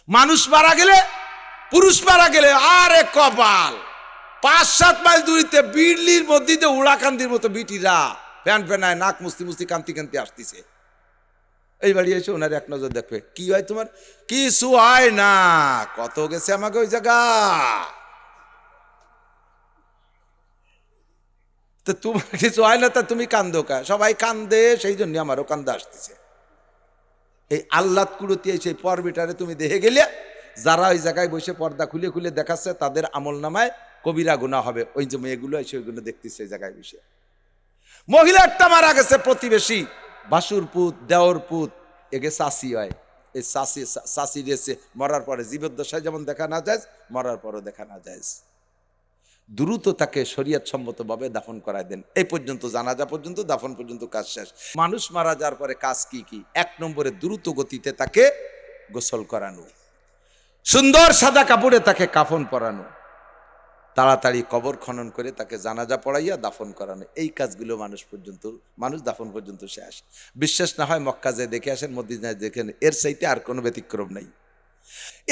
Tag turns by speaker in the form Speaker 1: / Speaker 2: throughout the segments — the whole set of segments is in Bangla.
Speaker 1: মানুষ মারা গেলে, পুরুষ মারা গেলে আরে কপাল, 5-7 মাইল দূরিতে বিড়লির মধ্যে উড়াকান্দির মতো বিটিরা ফ্যান ফ্যানায় নাক মুস্তি মুস্তি কান্তি কান্তি আসতেছে। এই বাড়ি এসে ওনার এক নজর দেখবে, কি হয় তোমার? কিছু হয় না, কত গেছে আমাকে ওই জায়গা। তো তোমার কিছু হয় না, তা তুমি কান্দো কা? সবাই কান্দে, সেই জন্য আমারও কান্দা আসতেছে। এই আল্লাহ কুড়তি সেই পর্বিটারে তুমি দেখে গেলে, যারা ওই জায়গায় বসে পর্দা খুলে খুলে দেখাচ্ছে তাদের আমল নামায় কবিরা গুনাহ হবে। ওই যে মেয়েগুলো এসে ওইগুলো দেখতেছে এই জায়গায় বসে। মহিলা একটা মারা গেছে, প্রতিবেশী, বাসুর পুত, দেওর পুত, এগে চাষি হয়। এই চাষি গেছে মরার পরে, জীবদ্দশায় যেমন দেখা না যায়, মরার পরও দেখা না যায়। দ্রুত তাকে শরীয়ত সম্মতভাবে দাফন করায় দেন। এই পর্যন্ত, জানাজা পর্যন্ত, দাফন পর্যন্ত কাজ শেষ। মানুষ মারা যাওয়ার পরে কাজ কি কি? 1 নম্বরে দ্রুত গতিতে তাকে গোসল করানো, সুন্দর সাদা কাপড়ে তাকে কাফন পরানো, তাড়াতাড়ি কবর খনন করে তাকে জানাজা পড়াইয়া দাফন করানো। এই কাজগুলো মানুষ দাফন পর্যন্ত শেষ। বিশ্বাস না হয় মক্কা যে দেখে আসেন, মদিনায় দেখেন, এর চাইতে আর কোনো ব্যতিক্রম নাই।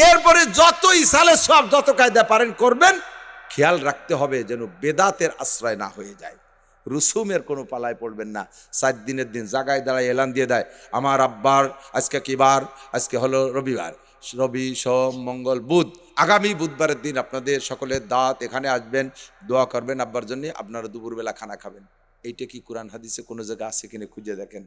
Speaker 1: এরপরে যত ইসালে সব, যত কায়দা পারেন করবেন, খেয়াল রাখতে হবে যেন বেদাতের আশ্রয় না হয়ে যায়। রুসুমের কোনো পালায় পড়বেন না। 7 দিনের দিন জাগায় দাঁড়ায় এলান দিয়ে দেয়, আমার আব্বার আজকে কি বার? আজকে হলো রবিবার, রবি সোম মঙ্গল বুধ, আগামী বুধবারের দিন আপনাদের সকলের দাঁত এখানে আসবেন, দোয়া করবেন আব্বার জন্য, আপনারা দুপুরবেলা খানা খাবেন। এইটা কি কোরআন হাদিসে কোনো জায়গা আছে কিনা খুঁজে দেখেন।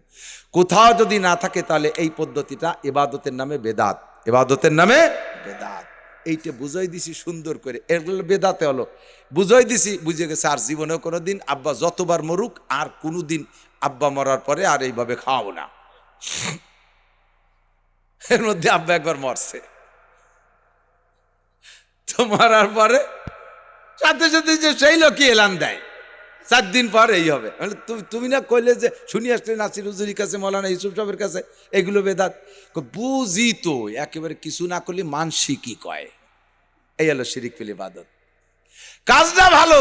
Speaker 1: কোথাও যদি না থাকে তাহলে এই পদ্ধতিটা ইবাদতের নামে বেদাত, ইবাদতের নামে বেদাত। এইটা বুঝাই দিছি সুন্দর করে, এগুলো বেদাতে হলো বুঝাই দিছি, বুঝে গেছে। আর জীবনেও কোনোদিন আব্বা যতবার মরুক, আর কোনোদিন আব্বা মরার পরে আর এইভাবে খাওয়াবো না। এর মধ্যে আব্বা একবার মরছে, তো মরার পরে সাথে সাথে যে সেই লোকই এলান দেয় 4 দিন পর এই হবে। তুমি না কইলে যে শুনি আসলে নাসির হুজুরির কাছে, মৌলানা ইউসুফ সাহেবের কাছে, এগুলো বেদাত। বুঝি তো, একেবারে কিছু না করলে মানসি কি কয়, এই হলো শিরিক ফিল ইবাদত। কাজটা ভালো,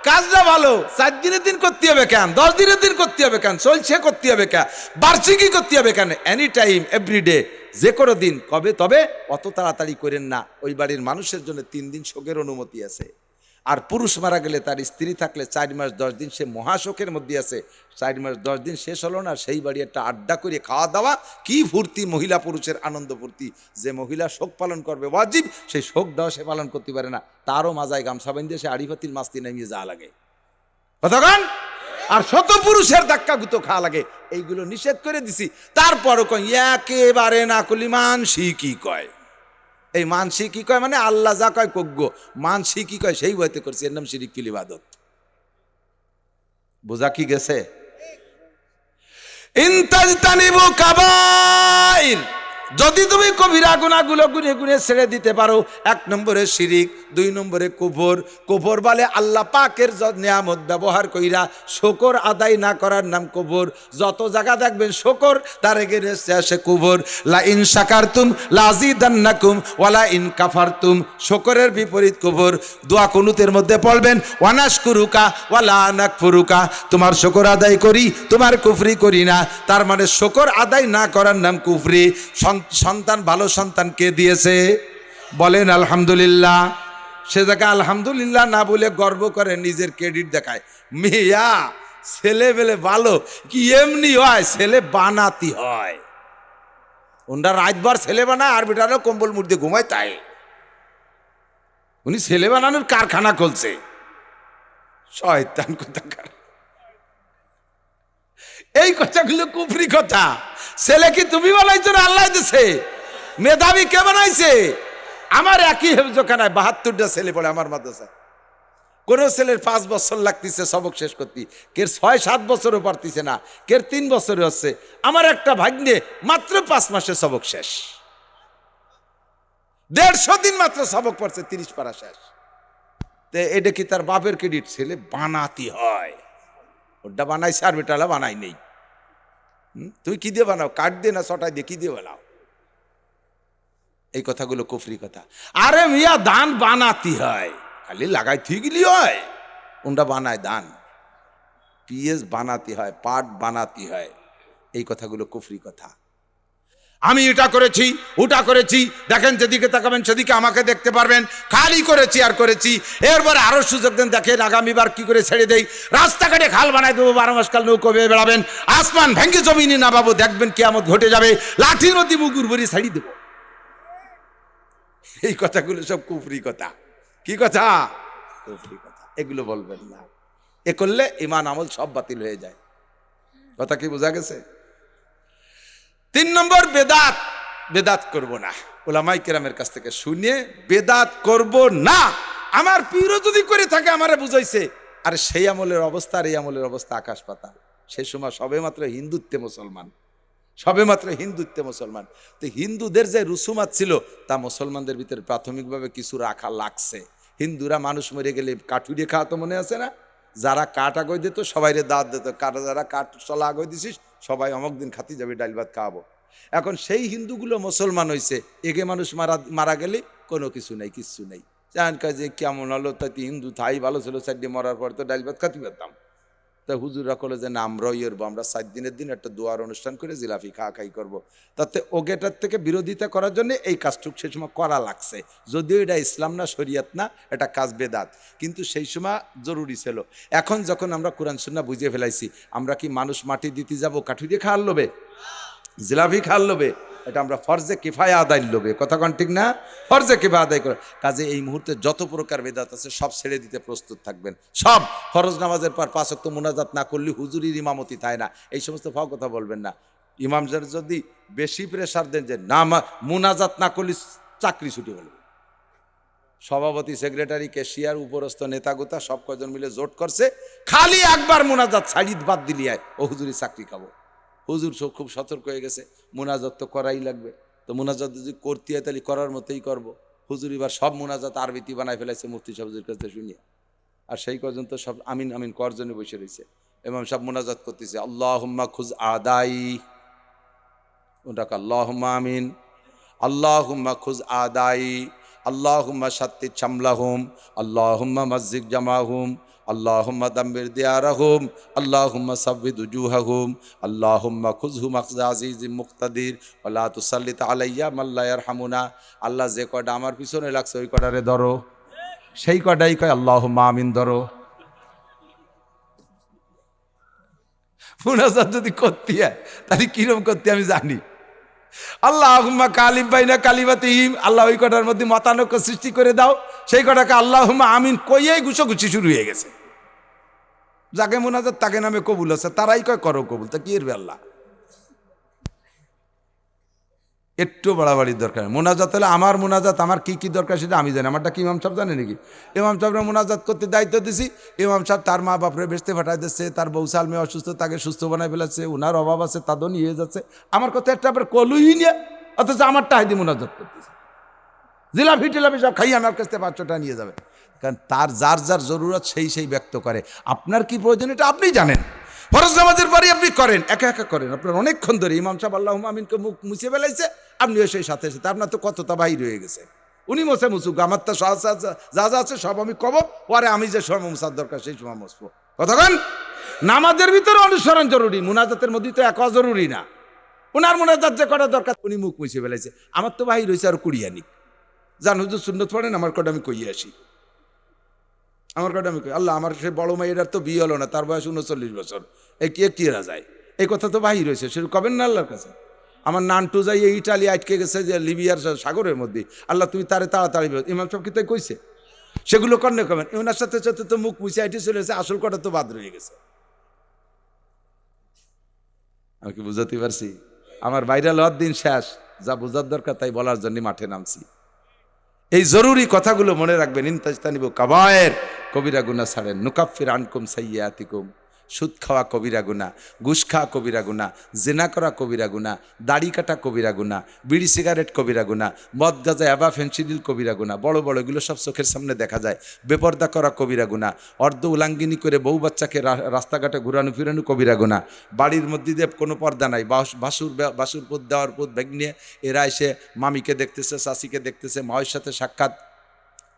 Speaker 1: কাজটা ভালো, 4 দিনের দিন করতে হবে কেন? 10 দিনের দিন করতে হবে কেন? চলছে করতে হবে কেন? বার্ষিকী করতে হবে কেন? এনি টাইম, এভরিডে, যে কোনো দিন কবে। তবে অত তাড়াতাড়ি করেন না। ওই বাড়ির মানুষের জন্য 3 দিন শোকের অনুমতি আছে। আর পুরুষ মারা গেলে, তার স্ত্রী থাকলে 4 মাস 10 দিন সে মহাশোকের মধ্যে আছে। 4 মাস 10 দিন শেষ হলো না, সেই বাড়ি একটা আড্ডা করে খাওয়া দাওয়া, কি ফুর্তি, মহিলা পুরুষের আনন্দ ফুর্তি। যে মহিলা শোক পালন করবে ওয়াজিব, সেই শোক দেওয়া সে পালন করতে পারে না, তারও মাজায় গামছা বাঁধে সে আড়িপাতির মাস্তি নামিয়ে যাওয়া লাগে, কতক্ষণ। আর শত পুরুষের ধাক্কা গুতো খাওয়া লাগে, এইগুলো নিষেধ করে দিছি। তারপরও কয় একেবারে না করলি মানসি কি কয়। এই মানসি কি কয় মানে আল্লাহ যা কয় কজ্ঞ, মানসি কি কয় সেই বইতে করছি, এর নাম শিরিক ফিল ইবাদত। বোঝা কি গেছে? ইনতাজতানিবু কাবাইর, যদি তুমি কবিরা গুনাহগুলো গুনে গুনে ছেড়ে দিতে পারো, 1 নম্বরে শিরিক, 2 নম্বরে কুফর। কুফর বলে আল্লাহ পাকের নিয়ামত ব্যবহার কইরা শুকর আদায় না করার নাম কুফর। যত জায়গা দেখবেন শুকর, তার এগেইনস্টে আসে কুফর। লা ইন শাকারতুম লাযিদান্নাকুম ওয়া লা ইন কাফারতুম, শুকরের বিপরীত কুফর। দোয়া কুনুতের মধ্যে পড়বেন, ওয়ানাশকুরুকা ওয়া লা নাকফুরুকা, তোমার শুকর আদায় করি, তোমার কুফরি করি না। তার মানে শুকর আদায় না করার নাম কুফরি। সন্তান, ভালো সন্তান কে দিয়েছে? বলেন আলহামদুলিল্লাহ। সে জায়গায় আলহামদুলিল্লাহ না বলে গর্ব করে, নিজের ক্রেডিট দেখায়। মিয়া, ছেলে বেলে ভালো কি এমনি হয়? ছেলে বানাতি হয়। ওনারা রাতভর ছেলে বানায়, আর বেটারও কম্বল মুড়ে ঘুমায়। তাই উনি ছেলে বানানোর কারখানা খুলছে, শয়তান কোথাকার। এই কথাগুলো কুফরি কথা। ছেলে কি তুমি বানাইছো না আল্লাহ দিছে? মেধাবী কে বানাইছে? আমার একই হেফজখানায় 72টা ছেলে পড়ে আমার মাদ্রাসায়। কোন ছেলের 5 বছর লাগতেছে সবক শেষ করতে, কের 6-7 বছরও পারতেছে না, কের 3 বছরে হচ্ছে। আমার একটা ভাগ্নে মাত্র 5 মাসে সবক শেষ, 150 দিন মাত্র সবক পড়ছে, 30 পারা শেষ। তো এটা কি তার বাপের ক্রেডিট? ছেলে বানাতে হয়, ওটা বানাইছে আর বেটালা বানাই নেই। তুমি কি দিয়ে বানাও? কাঠ দিয়ে না ছটাই দিয়ে? কি দিয়ে বানাও? এই কথাগুলো কুফরি কথা। আরে মিয়া, ধান বানাতে হয়, খালি লাগাই থুই গেলি হয়? ওটা বানায় ধান, পিএস বানাতে হয়, পাট বানাতে হয়। এই কথাগুলো কুফরি কথা। আমি এটা করেছি ওটা করেছি, দেখেন যেদিকে তাকাবেন সেদিকে আমাকে দেখতে পারবেন, খালি করেছি আর করেছি। এরপরে আরো সুযোগ দেন, দেখেন আগামীবার কি করে ছেড়ে দেই, রাস্তাঘাটে খাল বানাই দেবো, 12 মাস কাল নৌকো বেয়ে বেড়াবেন, আসমান ভেঙ্গে জমিনে না পাবো, দেখবেন কিয়ামত ঘটে যাবে, লাঠির মধ্যে মুগুর ভরি ছাড়ি দেবো। এই কথাগুলো সব কুফরি কথা। কি কথা? কুফরি কথা। এগুলো বলবেন না, এ করলে ঈমান আমল সব বাতিল হয়ে যায়। কথা কি বোঝা গেছে? 3 নম্বর, বেদাত। বেদাত করব না, ওলামায়ে কেরামের কাছ থেকে শুনে বেদাত করব না। আমার পীরও যদি করে থাকে আমারে বুঝাইছে, আর সেই আমলের অবস্থা আর এই আমলের অবস্থা আকাশ পাতাল। সেই সময় সবে মাত্র হিন্দুত্বে মুসলমান, সবে মাত্র হিন্দুত্বে মুসলমান। তো হিন্দুদের যে রুসুমাত ছিল তা মুসলমানদের ভিতরে প্রাথমিকভাবে কিছু রাখা লাগছে। হিন্দুরা মানুষ মরে গেলে কাঠুরিয়ে খাওয়াতো, মনে আছে না? যারা কাঠ আগে দিত সবাইরে দাঁত দিত, কারা যারা কাঠ চলা আগে দিছিস সবাই অমুক দিন খাতি যাবে, ডাল ভাত খাওয়াবো। এখন সেই হিন্দুগুলো মুসলমান হয়েছে, এগে মানুষ মারা গেলে কোনো কিছু নেই, কিচ্ছু নেই। জান কাজে কেমন হলো, তাই হিন্দু থাই ভালো ছিল, 4 দিন মরার পর তো ডাল ভাত খাতি পেতাম। তা হুজুরা করলো যে না, আমরাও ইয়েরবো, আমরা 7 দিনের দিন একটা দোয়ার অনুষ্ঠান করে জিলাপি খাই করবো। তাতে ওগেটার থেকে বিরোধিতা করার জন্য এই কাজটুক সেই সময় করা লাগছে, যদিও এটা ইসলাম না, শরিয়াত না, এটা কাজ বেদাত, কিন্তু সেই সময় জরুরি ছিল। এখন যখন আমরা কোরআন সুন্নাহ বুঝে ফেলাইছি, আমরা কি মানুষ মাটি দিতে যাবো কাঠি দিয়ে খাওয়ার লোভে, জিলাপি খাওয়ার লোভে? এটা আমরা ফরজে কিফায়া আদায় লোভে। কথা কন ঠিক না? ফরজে কিফায়া আদায় করে। কাজে এই মুহূর্তে যত প্রকার বেদাত আছে সব ছেড়ে দিতে প্রস্তুত থাকবেন। সব ফরজ নামাজের পর 5 ওয়াক্ত মুনাজাত না করলে হুজুরির ইমামতি থাকে না, এই সমস্ত ফাও কথা বলবেন না। ইমামদের যদি বেশি প্রেশার দেন যে না মুনাজাত না করলে চাকরি ছুটি হলো, সভাপতি, সেক্রেটারি, ক্যাশিয়ার, উপরস্থ নেতাগোতা সব কজন মিলে জোট করছে, খালি একবার মুনাজাত ছাড়ি বাদ দিলিয়ায় ও হুজুরি চাকরি খাবো। হুজুর খুব সতর্ক হয়ে গেছে, মুনাজাত তো করাই লাগবে। তো মুনাজাত যদি করতে হয় তাহলে করার মতোই করবো। হুজুর এবার সব মুনাজাত আরবিতে বানায় ফেলাইছে মুফতি সাহেবের কাছে শুনিয়া। আর সেই কজন তো সব আমিন আমিন কর জন্য বসে রয়েছে। এবং সব মুনাজাত করতেছে, আল্লাহুম্মা খুজ আদাই, ওটাকে আল্লাহুম্মা আমিন, আল্লাহুম্মা খুজ আদাই, আল্লাহুম্মা শাত্তিত শামলাহুম, আল্লাহুম্মা মসজিদ জামাহুম, আল্লাহুম্মা দাম্বির দিয়ারাহুম, আল্লাহুম্মা সাব্বিদ উজুহাহুম, আল্লাহুম্মা খুযহুম আখযা আজিজিম মুক্তাদির ওয়ালা তুসাল্লিত আলাইয়া মান লা ইয়ারহামুনা। আল্লাহ যে কয়টা আমার পিছনে লাগছে ওই কয়টারে ধরো, সেই কয়টাই কয় আল্লাহুম্মা আমিন ধরো। মুনাজাত যদি করতে হয় তাহলে কিরম করতে আমি জানি। আল্লাহুম্মা কালিম বাইনা কালিমাতিহিম, আল্লাহ ওই কটার মধ্যে মতানৈক্য সৃষ্টি করে দাও, সেই কটাকে আল্লাহুম্মা আমিন কইয়েই ঘুষোঘুষি শুরু হয়ে গেছে। যাকে মুনাজাত তাকে নামে কবুল আছে, তারাই কয় করো কবুল, তা কি এর আল্লাহ? একটু বাড়াবাড়ির দরকার। মুনাজাত হলে আমার মুনাজাত, আমার কি কি দরকার সেটা আমি জানি, আমারটা কি ইমাম সাহেব জানে নাকি? ইমাম সাহেবরা মুনাজাত করতে দায়িত্ব দিছি, ইমাম সাহেব তার মা বাপরে বেসতে ফাটাই দিচ্ছে, তার বউ সাল মেয়ে অসুস্থ, তাকে সুস্থ বানাই ফেলাচ্ছে, ওনার অভাব আছে তাদের নিয়ে যাচ্ছে, আমার কথা একটা আবার কলুই নিয়ে, অথচ আমারটা হাইদি মুনাজাত করতেছে, জিলাপি টিলাপি সব খাই আমার কাছ থেকে 500 টাকা নিয়ে যাবে। কারণ তার যার যার জরুরত সেই ব্যক্ত করে। আপনার কি প্রয়োজন এটা আপনি জানেন। ফরজ নামাজের পরে আপনি করেন, একা একা করেন, আপনার অনেকক্ষণ ধরে ইমাম সাহেব আল্লাহুম্মা আমিনকে মুখ মুছে ফেলাইছে, আপনিও সেই সাথে সাথে আপনার তো কতটা বাহির হয়ে গেছে, উনি মোছে মুছুক, আমার তো যা যা আছে সব আমি কব, পরে আমি যে সময় মুছার দরকার সেই সময় মুছবো। কতক্ষণ? নামাজের ভিতরে অনুসরণ জরুরি, মুনাজাতের মধ্যে তো একা জরুরি না। উনার মুনাজাত যে করা দরকার উনি মুখ মুছে ফেলাইছে, আমার তো বাহির হয়েছে আর কুড়িয়ানি জান হুজুর সুন্নত পড়েন, আমার কটা আমি কইয়ে আসি, আমার কটা আমি কই। আল্লাহ আমার সে বড় মেয়েটার তো বিয়ে হলো না, তার বয়স 39 বছর, এই কি এরা যায়, এই কথা তো বাহির হয়েছে, সে কবেন না আল্লাহর কাছে। আমার নানটু যাই ইটালি আটকে গেছে যে লিবিয়ার সাগরের মধ্যে, আল্লাহ তুমি তারে তাড়াতাড়ি, ইমাম সাহেব কি তাই কইছে? সেগুলো কর্ণে কবেন, ওনার সাথে সাথে তো মুখ মুছে আইটে চলে গেছে, আসল কটা তো বাদ রয়ে গেছে। আমি কি বুঝাতে পারছি? আমার ভাইরাল হওয়ার দিন শেষ, যা বোঝার দরকার তাই বলার জন্য মাঠে নামছি। এই জরুরি কথাগুলো মনে রাখবেন। ইনতাজতানিবু কাবায়ের, কবিরা গুনাহ ছাড়েন, নুকাফির আনকুম সাইয়্যাতিকুম। সুদ খাওয়া কবিরা গুনাহ, ঘুষ খাওয়া কবিরা গুনাহ, জেনা করা কবিরা গুনাহ, দাড়ি কাটা কবিরা গুনাহ, বিড়ি সিগারেট কবিরা গুনাহ, মদ গাঁজা অ্যাবা ফেন্সিডিল কবিরা গুনাহ, বড় বড় এগুলো সব চোখের সামনে দেখা যায়। বেপর্দা করা কবিরা গুনাহ, অর্ধ উলাঙ্গিনী করে বউ বাচ্চাকে রাস্তাঘাটে ঘুরানো ফিরানো কবিরা গুনাহ, বাড়ির মধ্যে দিয়ে কোনো পর্দা নাই, বাসুর পথ দেওয়ার পথ ব্যাগ নিয়ে এরা এসে মামিকে দেখতেছে, চাষিকে দেখতেছে, মায়ের সাথে সাক্ষাৎ,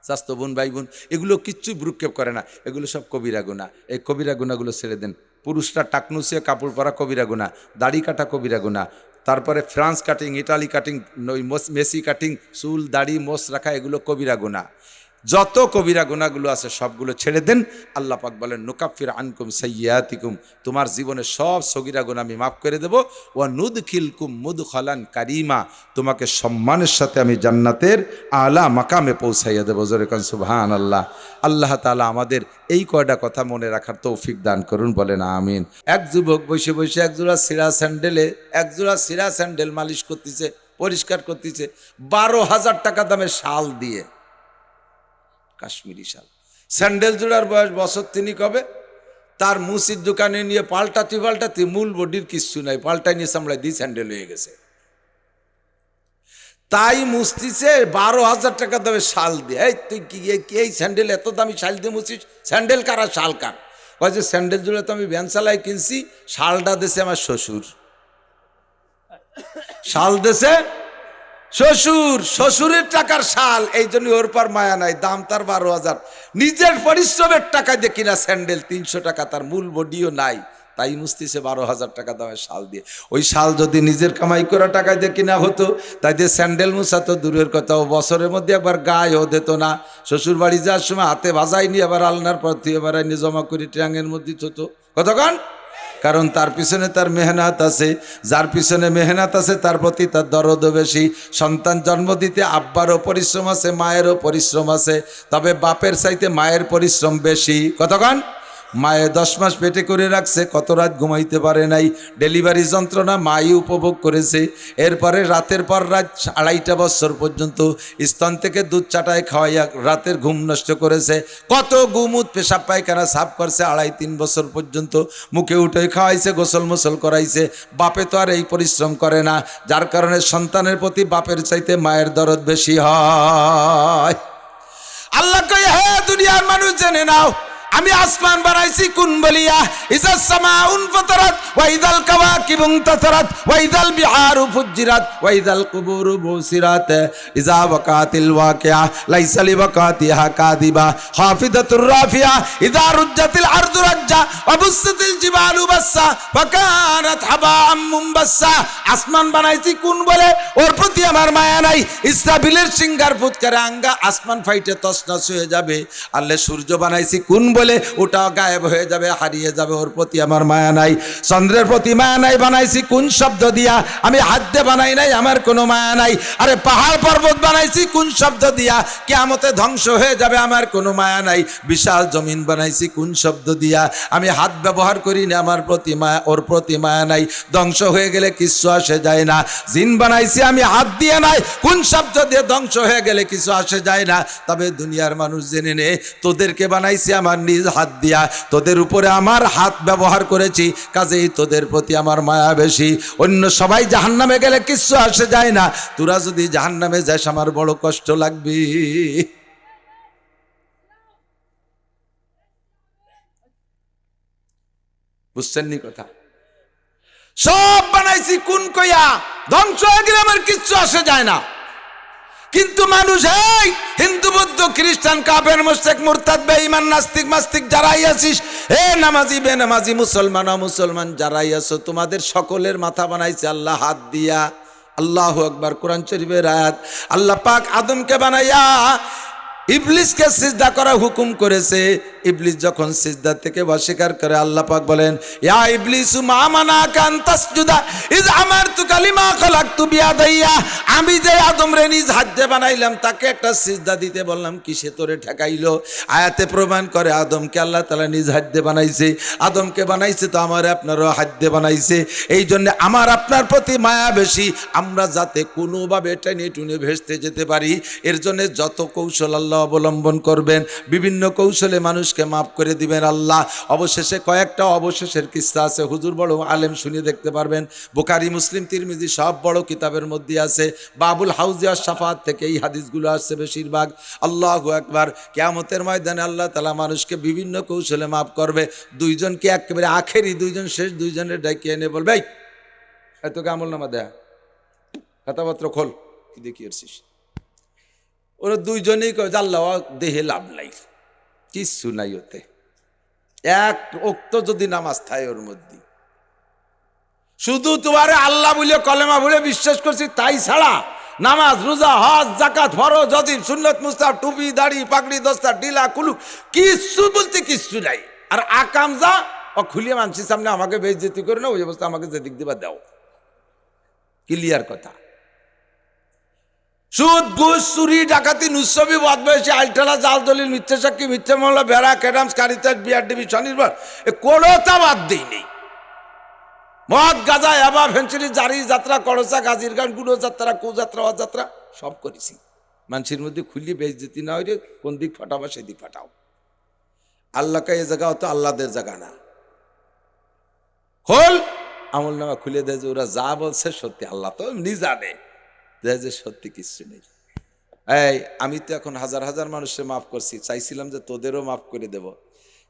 Speaker 1: স্বাস্থ্য বোন ভাই বোন, এগুলো কিচ্ছুই ভ্রুক্ষেপ করে না, এগুলো সব কবিরা গুনাহ। এই কবিরা গুনাহগুলো ছেড়ে দেন। পুরুষরা টাকনুসিয়ে কাপড় পরা কবিরা গুনাহ, দাড়ি কাটা কবিরা গুনাহ, তারপরে ফ্রান্স কাটিং, ইটালি কাটিং, ওই মেসি কাটিং, চুল দাড়ি মোছ রাখা, এগুলো কবিরা গুনাহ। যত কবিরা গুনাহগুলো আছে সবগুলো ছেড়ে দেন। আল্লাহ পাক বলেন নুকাফির আনকুম সাইয়্যাতিকুম, তোমার জীবনের সব সগীরা গুনাহ আমি মাফ করে দেব। ওয়া নুদখিলকুম মুদখালান কারিমা, তোমাকে সম্মানের সাথে আমি জান্নাতের আলা মাকামে পৌঁছাইয়া দেব। জোরে কোন সুবহানাল্লাহ। আল্লাহ তাআলা আমাদের এই কয়টা কথা মনে রাখার তৌফিক দান করুন, বলেন আমিন। এক যুবক বসে বসে একজোড়া ছিঁড়া স্যান্ডেল মালিশ করতেছে, পরিষ্কার করতেছে 12,000 টাকা দামের শাল দিয়ে, কাশ্মীরি শাল। স্যান্ডেল জোড়ার বয়স বছর 3 হবে। তার মুসির দোকানে নিয়ে পাল্টাতে মূল বডির কিচ্ছু নাই, পাল্টাই নিয়ে সামলায় দিয়ে স্যান্ডেল হয়ে গেছে। তাই মুস্তিছে 12,000 টাকা দামের শাল দিয়ে। এই তুই কি এই স্যান্ডেল এত দামি শাল দিয়ে মুছিস? স্যান্ডেল কার আর শাল কার? কয় যে স্যান্ডেল জোড়া তো আমি ভ্যান চালাই কিনছি, শালটা দেশে আমার শ্বশুর। শাল দেশে শ্বশুরের টাকার শাল, এই জন্য ওর পর মায়া নাই, দাম তার 12,000। নিজের পরিশ্রমের টাকা দিয়ে কিনা স্যান্ডেল 300 টাকা, তার মূল বডিও নাই, তাই মুস্তিছে 12,000 টাকা দামের শাল দিয়ে। ওই শাল যদি নিজের কামাই করা টাকা দিয়ে কিনা হতো, তাই দিয়ে স্যান্ডেল মুছা তো দূরের কথা, ও বছরের মধ্যে একবার গায়েও দিত না। শ্বশুর বাড়ি যাওয়ার সময় হাতে বাজাইনি, আবার আলনার পর তুই এবার আইনি জমা করি ট্যাঙের মধ্যে থতো। কতক্ষণ? কারণ তার পিছনে তার মেহনত আছে। যার পিছনে মেহনত আছে তার প্রতি তার দরদ বেশি। সন্তান জন্ম দিতে আব্বারও পরিশ্রম আছে, মায়েরও পরিশ্রম আছে, তবে বাপের চাইতে মায়ের পরিশ্রম বেশি। কতক্ষণ? মায়ে 10 মাস পেটে করে রাখছে, কত রাত ঘুমাইতে পারে নাই, ডেলিভারি যন্ত্রণা মাই উপভোগ করেছে। এরপরে রাতের পর রাত 2.5 বছর পর্যন্ত স্তন থেকে দুধ চাটায় খাওয়াইয়া রাতের ঘুম নষ্ট করেছে। কত গুমুত পেশাব পায়খানা সাফ করছে 2.5-3 বছর পর্যন্ত, মুখে উঠে খাওয়াইছে, গোসল মোসল করাইছে। বাপে তো আর এই পরিশ্রম করে না, যার কারণে সন্তানের প্রতি বাপের চাইতে মায়ের দরদ বেশি হয়। আল্লাহ কয়, হে দুনিয়ার মানুষ জেনে নাও, আমি আসমান বানাইছি কোন বলিয়া, ইজাস সামাউন ফাতারাত ওয়া ইদাল কাওয়াকিবু ইনতাসারাত ওয়া ইদাল বিহারু ফুজ্জিরাত ওয়া ইদাল কুবুরু বুসিরাত ইজা ওয়াকাতিল ওয়াকিয়া লাইসা লিওয়াকাতিহা কাযিবা খাফিদাতুর রাফিয়া ইজা রুজ্জাতিল আরদু রাজ্জা ওয়া বুসসাতিল জিবালু বাসসা ফাকানাত হাবাআম মুনবাসসা। আসমান বানাইছি কোন বলে, ওর প্রতি আমার মায়া নাই। ইসরাফিলের সিংহার ফুৎকারে আঙ্গা আসমান ফাইটে তছনছ হয়ে যাবে। আল্লাহ সূর্য বানাইছি কোন বলে, ওটা গায়েব হয়ে যাবে, হারিয়ে যাবে, ওর প্রতি আমার মায়া নাই। চন্দ্রের প্রতি মায়া নাই, বানাইছি কোন শব্দ দিয়া, আমি হাত দিয়ে বানাই নাই, আমার কোনো মায়া নাই। আরে পাহাড় পর্বত বানাইছি কোন শব্দ দিয়া, কিয়ামতে ধ্বংস হয়ে যাবে, আমার কোনো মায়া নাই। বিশাল জমিন বানাইছি কোন শব্দ দিয়া, আমি হাত ব্যবহার করি না, আমার প্রতি মায়া, ওর প্রতি মায়া নাই, ধ্বংস হয়ে গেলে কিচ্ছু আসে যায় না। জিন বানাইছি আমি হাত দিয়ে নাই, কোন শব্দ দিয়ে, ধ্বংস হয়ে গেলে কিছু আসে যায় না। তবে দুনিয়ার মানুষ জেনে নে, তোদেরকে বানাইছি আমার নিজ হাত দিয়া, তোদের উপরে আমার হাত ব্যবহার করেছি, কাজেই তোদের প্রতি আমার মায়া বেশি। অন্য সবাই জাহান্নামে গেলে কিচ্ছু আসে যায় না, তোরা যদি জাহান্নামে যাস আমার বড় কষ্ট লাগবে। বুঝছেন নি কথা? সব বানাইছি কোন কইয়া, ধ্বংস হয়ে গেলে আমার কিচ্ছু আসে যায় না। কিন্তু মানুষ, এই হিন্দু বৌদ্ধ খ্রিস্টান কাফের মুশরিক মুরতাদ বেঈমান নাস্তিক মাস্তিক যারাই আছিস, এ নামাজি বেনামাজি মুসলমান অমুসলমান যারাই আছো, তোমাদের সকলের মাথা বানাইছে আল্লাহ হাত দিয়া। আল্লাহু আকবার। কোরআন শরীফের আয়াত। আল্লাহ পাক আদমকে বানাইয়া ইবলিসকে সিজদা করা হুকুম করেছে। ইবলিস যখন সিজদা থেকে অস্বীকার করে, আল্লাহ পাক বলেন, ইয়া ইবলিসু মা মানাকা আন তাসজুদা ইয আমারতুকা লিমা খালাকতু বিয়াদাইয়া, আমি যে আদম রে নিজ হাত দিয়ে বানাইলাম, তাকে একটা সিজদা দিতে বললাম, কিসে তোরে ঠেকাইলো? আয়াতে প্রমাণ করে আদমকে আল্লাহ তাআলা নিজ হাত দিয়ে বানাইছে। আদমকে বানাইছে তো আমার আপনারও হাত দিয়ে বানাইছে। এই জন্য আমার আপনার প্রতি মায়া বেশি, আমরা যাতে কোনোভাবে টেনে টুনে ভেস্তে যেতে পারি, এর জন্য যত কৌশল আল্লাহ অবলম্বন করবেন, বিভিন্ন কৌশলে মানুষকে মাফ করে দিবেন আল্লাহ। অবশেষে কয়েকটা অবশেষের কিস্সা আছে, হুজুর বড় আলেম, শুনে দেখতে পারবেন। বুখারী মুসলিম তিরমিজি সব বড় কিতাবের মধ্যে আছে। বাবুল হাউজিয়া শাফাত থেকে এই হাদিসগুলো আসছে বেশিরভাগ। আল্লাহু আকবার। কিয়ামতের ময়দানে আল্লাহ তাআলা মানুষকে বিভিন্ন কৌশলে মাফ করবে। দুইজনকে একেবারে আখেরি দুইজন, শেষ দুইজনের ডাকি এনে বলবে, এই তোকে আমল নামা দেয়া, কথাবার্তা খোল, কি দেখি আসছিস? ওরা দুইজনেই কয়, আল্লাহ দেহে লাভ নাই, কিচ্ছু নাই ওতে, এক ওক্ত যদি নামাজ থাকে ওর মধ্যে, শুধু তোমারে আল্লাহ বলে কলেমা বলে বিশ্বাস করছি তাই ছাড়া নামাজ রোজা হজ জাকাত ফরজ যদি সুন্নত মুস্তাহাব টুপি দাড়ি পাগড়ি দস্তা ডিলা কুলু কিচ্ছু বলতে কিচ্ছু নাই। আর আকাম যা ও খুলিয়ে মানছির সামনে আমাকে বেইজ্জতি করে না, ওই অবস্থা আমাকে যেদিক দিবা দাও, ক্লিয়ার কথা। সুদ ঘুষ চুরি ডাকাতি নুসবি বদমাইশি আলটালা জাল দলিল মিথ্যা সাক্ষী মিথ্যা মামলা বেড়া ক্যাডামস কারিতাস বিআরডিবি স্বনির্ভর এ কোনোটা বাদ দিই নেই। মদ গাঁজা এবা ভেঞ্চুরি জারি যাত্রা করসা গাজির গান গুঁড়ো যাত্রা কুযাত্রা অযাত্রা সব করেছি। মানুষের মধ্যে খুললি বেইজ্জতি না হইলে কোন দিক ফাটাবা সেদিক ফাটাও। আল্লাহকে এই জায়গা হতো আল্লাহদের জায়গা না। খোল আমল নামা খুলে দেয় যে ওরা যা বলছে সত্যি, আল্লাহ তো এমনি জানে যে সত্যি কিছু নেই। এই আমি তো এখন হাজার হাজার মানুষের মাফ করছি, চাইছিলাম যে তোদেরও মাফ করে দেব,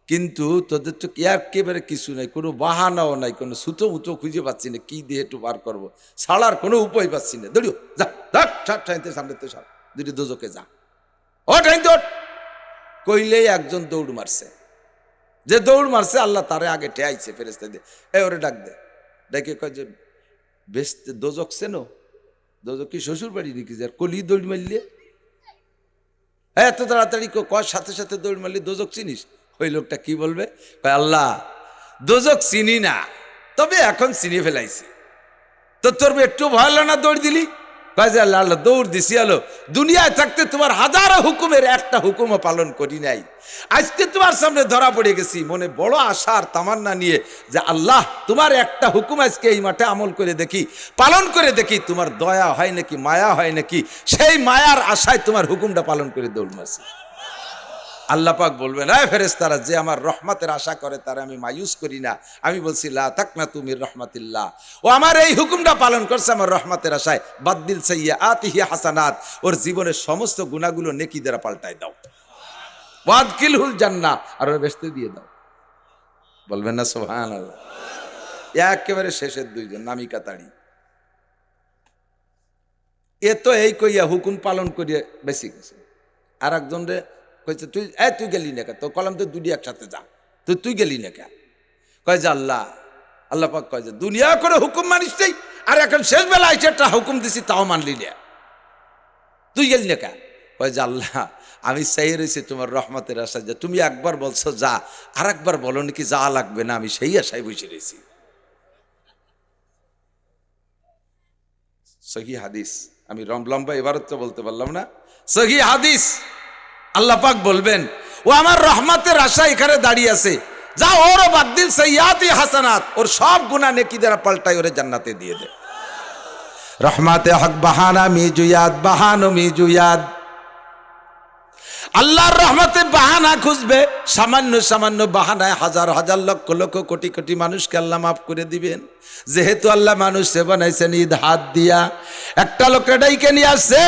Speaker 1: কিন্তু তোদের তো একেবারে কিছু নাই, কোনো বাহানাও নাই, কোনো সুতো উতো খুঁজে পাচ্ছি না, কি দিয়ে একটু বার করবো, ছাড়ার কোনো উপায় পাচ্ছি না। দৌড়িও যা ঠাইতে সামনে তো সব দুটি দোজকে যা ও ঠাইতে কইলেই একজন দৌড় মারছে, যে দৌড় মারছে আল্লাহ তারে আগে ঠেয়াইছে ফেরেস্তা দিয়ে, ওরে ডাক দে, ডেকে কয় যে বেশ দোজক চেনো, দোজক কি শ্বশুর বাড়ি নাকি যার কলি দৌড় মারলে এত তাড়াতাড়ি কয় সাথে সাথে দৌড় মারলি দোজক চিনিস? ওই লোকটা কি বলবে, আল্লাহ দোজক চিনি না, তবে এখন চিনি ফেলাইছি। তো তোর একটু ভয় হলো না দৌড় দিলি? কয় যে আল্লাহ আল্লাহ দৌড় দিছি, আলো দুনিয়ায় থাকতে তোমার হাজারো হুকুমের একটা হুকুমও পালন করি নাই, আজকে তোমার সামনে ধরা পড়ে গেছি মনে বড় আশার তামান্না নিয়ে যে আল্লাহ তোমার একটা হুকুম আজকে এই মাঠে আমল করে দেখি, পালন করে দেখি, তোমার দয়া হয় নাকি মায়া হয় নাকি, সেই মায়ার আশায় তোমার হুকুমটা পালন করে দৌড় মারছি। আল্লাহ পাক বলবেন এই ফেরেশতারা যে আমার রহমতের আশা করে তারা আমি মায়ুস করি না, আমি বলছি লা তাকনাতু মির রাহমাতিল্লাহ, ও আমার এই হুকুমটা পালন করছে আমার রহমতের আশায়, বাদদিল সাইয়্যাতিহি হাসানাত, ওর জীবনের সমস্ত গুনাহগুলো নেকি দ্বারা পাল্টাই দাও, ওয়াদখিলহুল জান্নাহ, আর ওর বেহেশতে দিয়ে দাও। বলবেন না সুবহানাল্লাহ? একেবারে শেষের দুইজন নামিকা তাড়ি, এ তো এই কইয়া হুকুম পালন করিয়া বেশি গেছে। আর একজন রে কইছে তুই তুই গেলি না কে, তো কলাম তো দুটি একসাথে যা, তুই গেলি না কে? কয় যে আল্লাহ আল্লাহ পাক কয় যে দুনিয়া করে হুকুম মানিস নেই, আর এখন শেষ বেলা আইছে একটা হুকুম দিছি তাও মানলি না, তুই গেলি না কে? কয় যে আল্লাহ আমি চাই রয়েছি তোমার রহমতের আশায়, যে তুমি একবার বলছো যা, আর একবার বলো নাকি যা লাগবে না, আমি সেই আশায় বসে রয়েছি। সহি হাদিস, আমি লম্বা এবারও তো বলতে পারলাম না, সহি হাদিস। আল্লাহ পাক বলবেন ও আমার রহমতের আশা এখানে দাঁড়িয়ে আছে, যা ওর বাদদিল সাইয়্যাতি হাসানাত, ওর সব গুনাহ নেকি দ্বারা পাল্টাই ওরে জান্নাতে দিয়ে দে। রহমাতে হক বাহানা মিজুয়াদ বাহানো মিজুয়াদ, আল্লাহর রহমতে বাহানা খুঁজবে, সামান্য সামান্য বাহানায় হাজার হাজার লক্ষ লক্ষ কোটি কোটি মানুষকে আল্লাহ মাফ করে দিবেন। যেহেতু আল্লাহ মানুষে বানাইছেন ঈদ হাত দিয়া, একটা লোককে ডাইকে নিয়ে আসছে,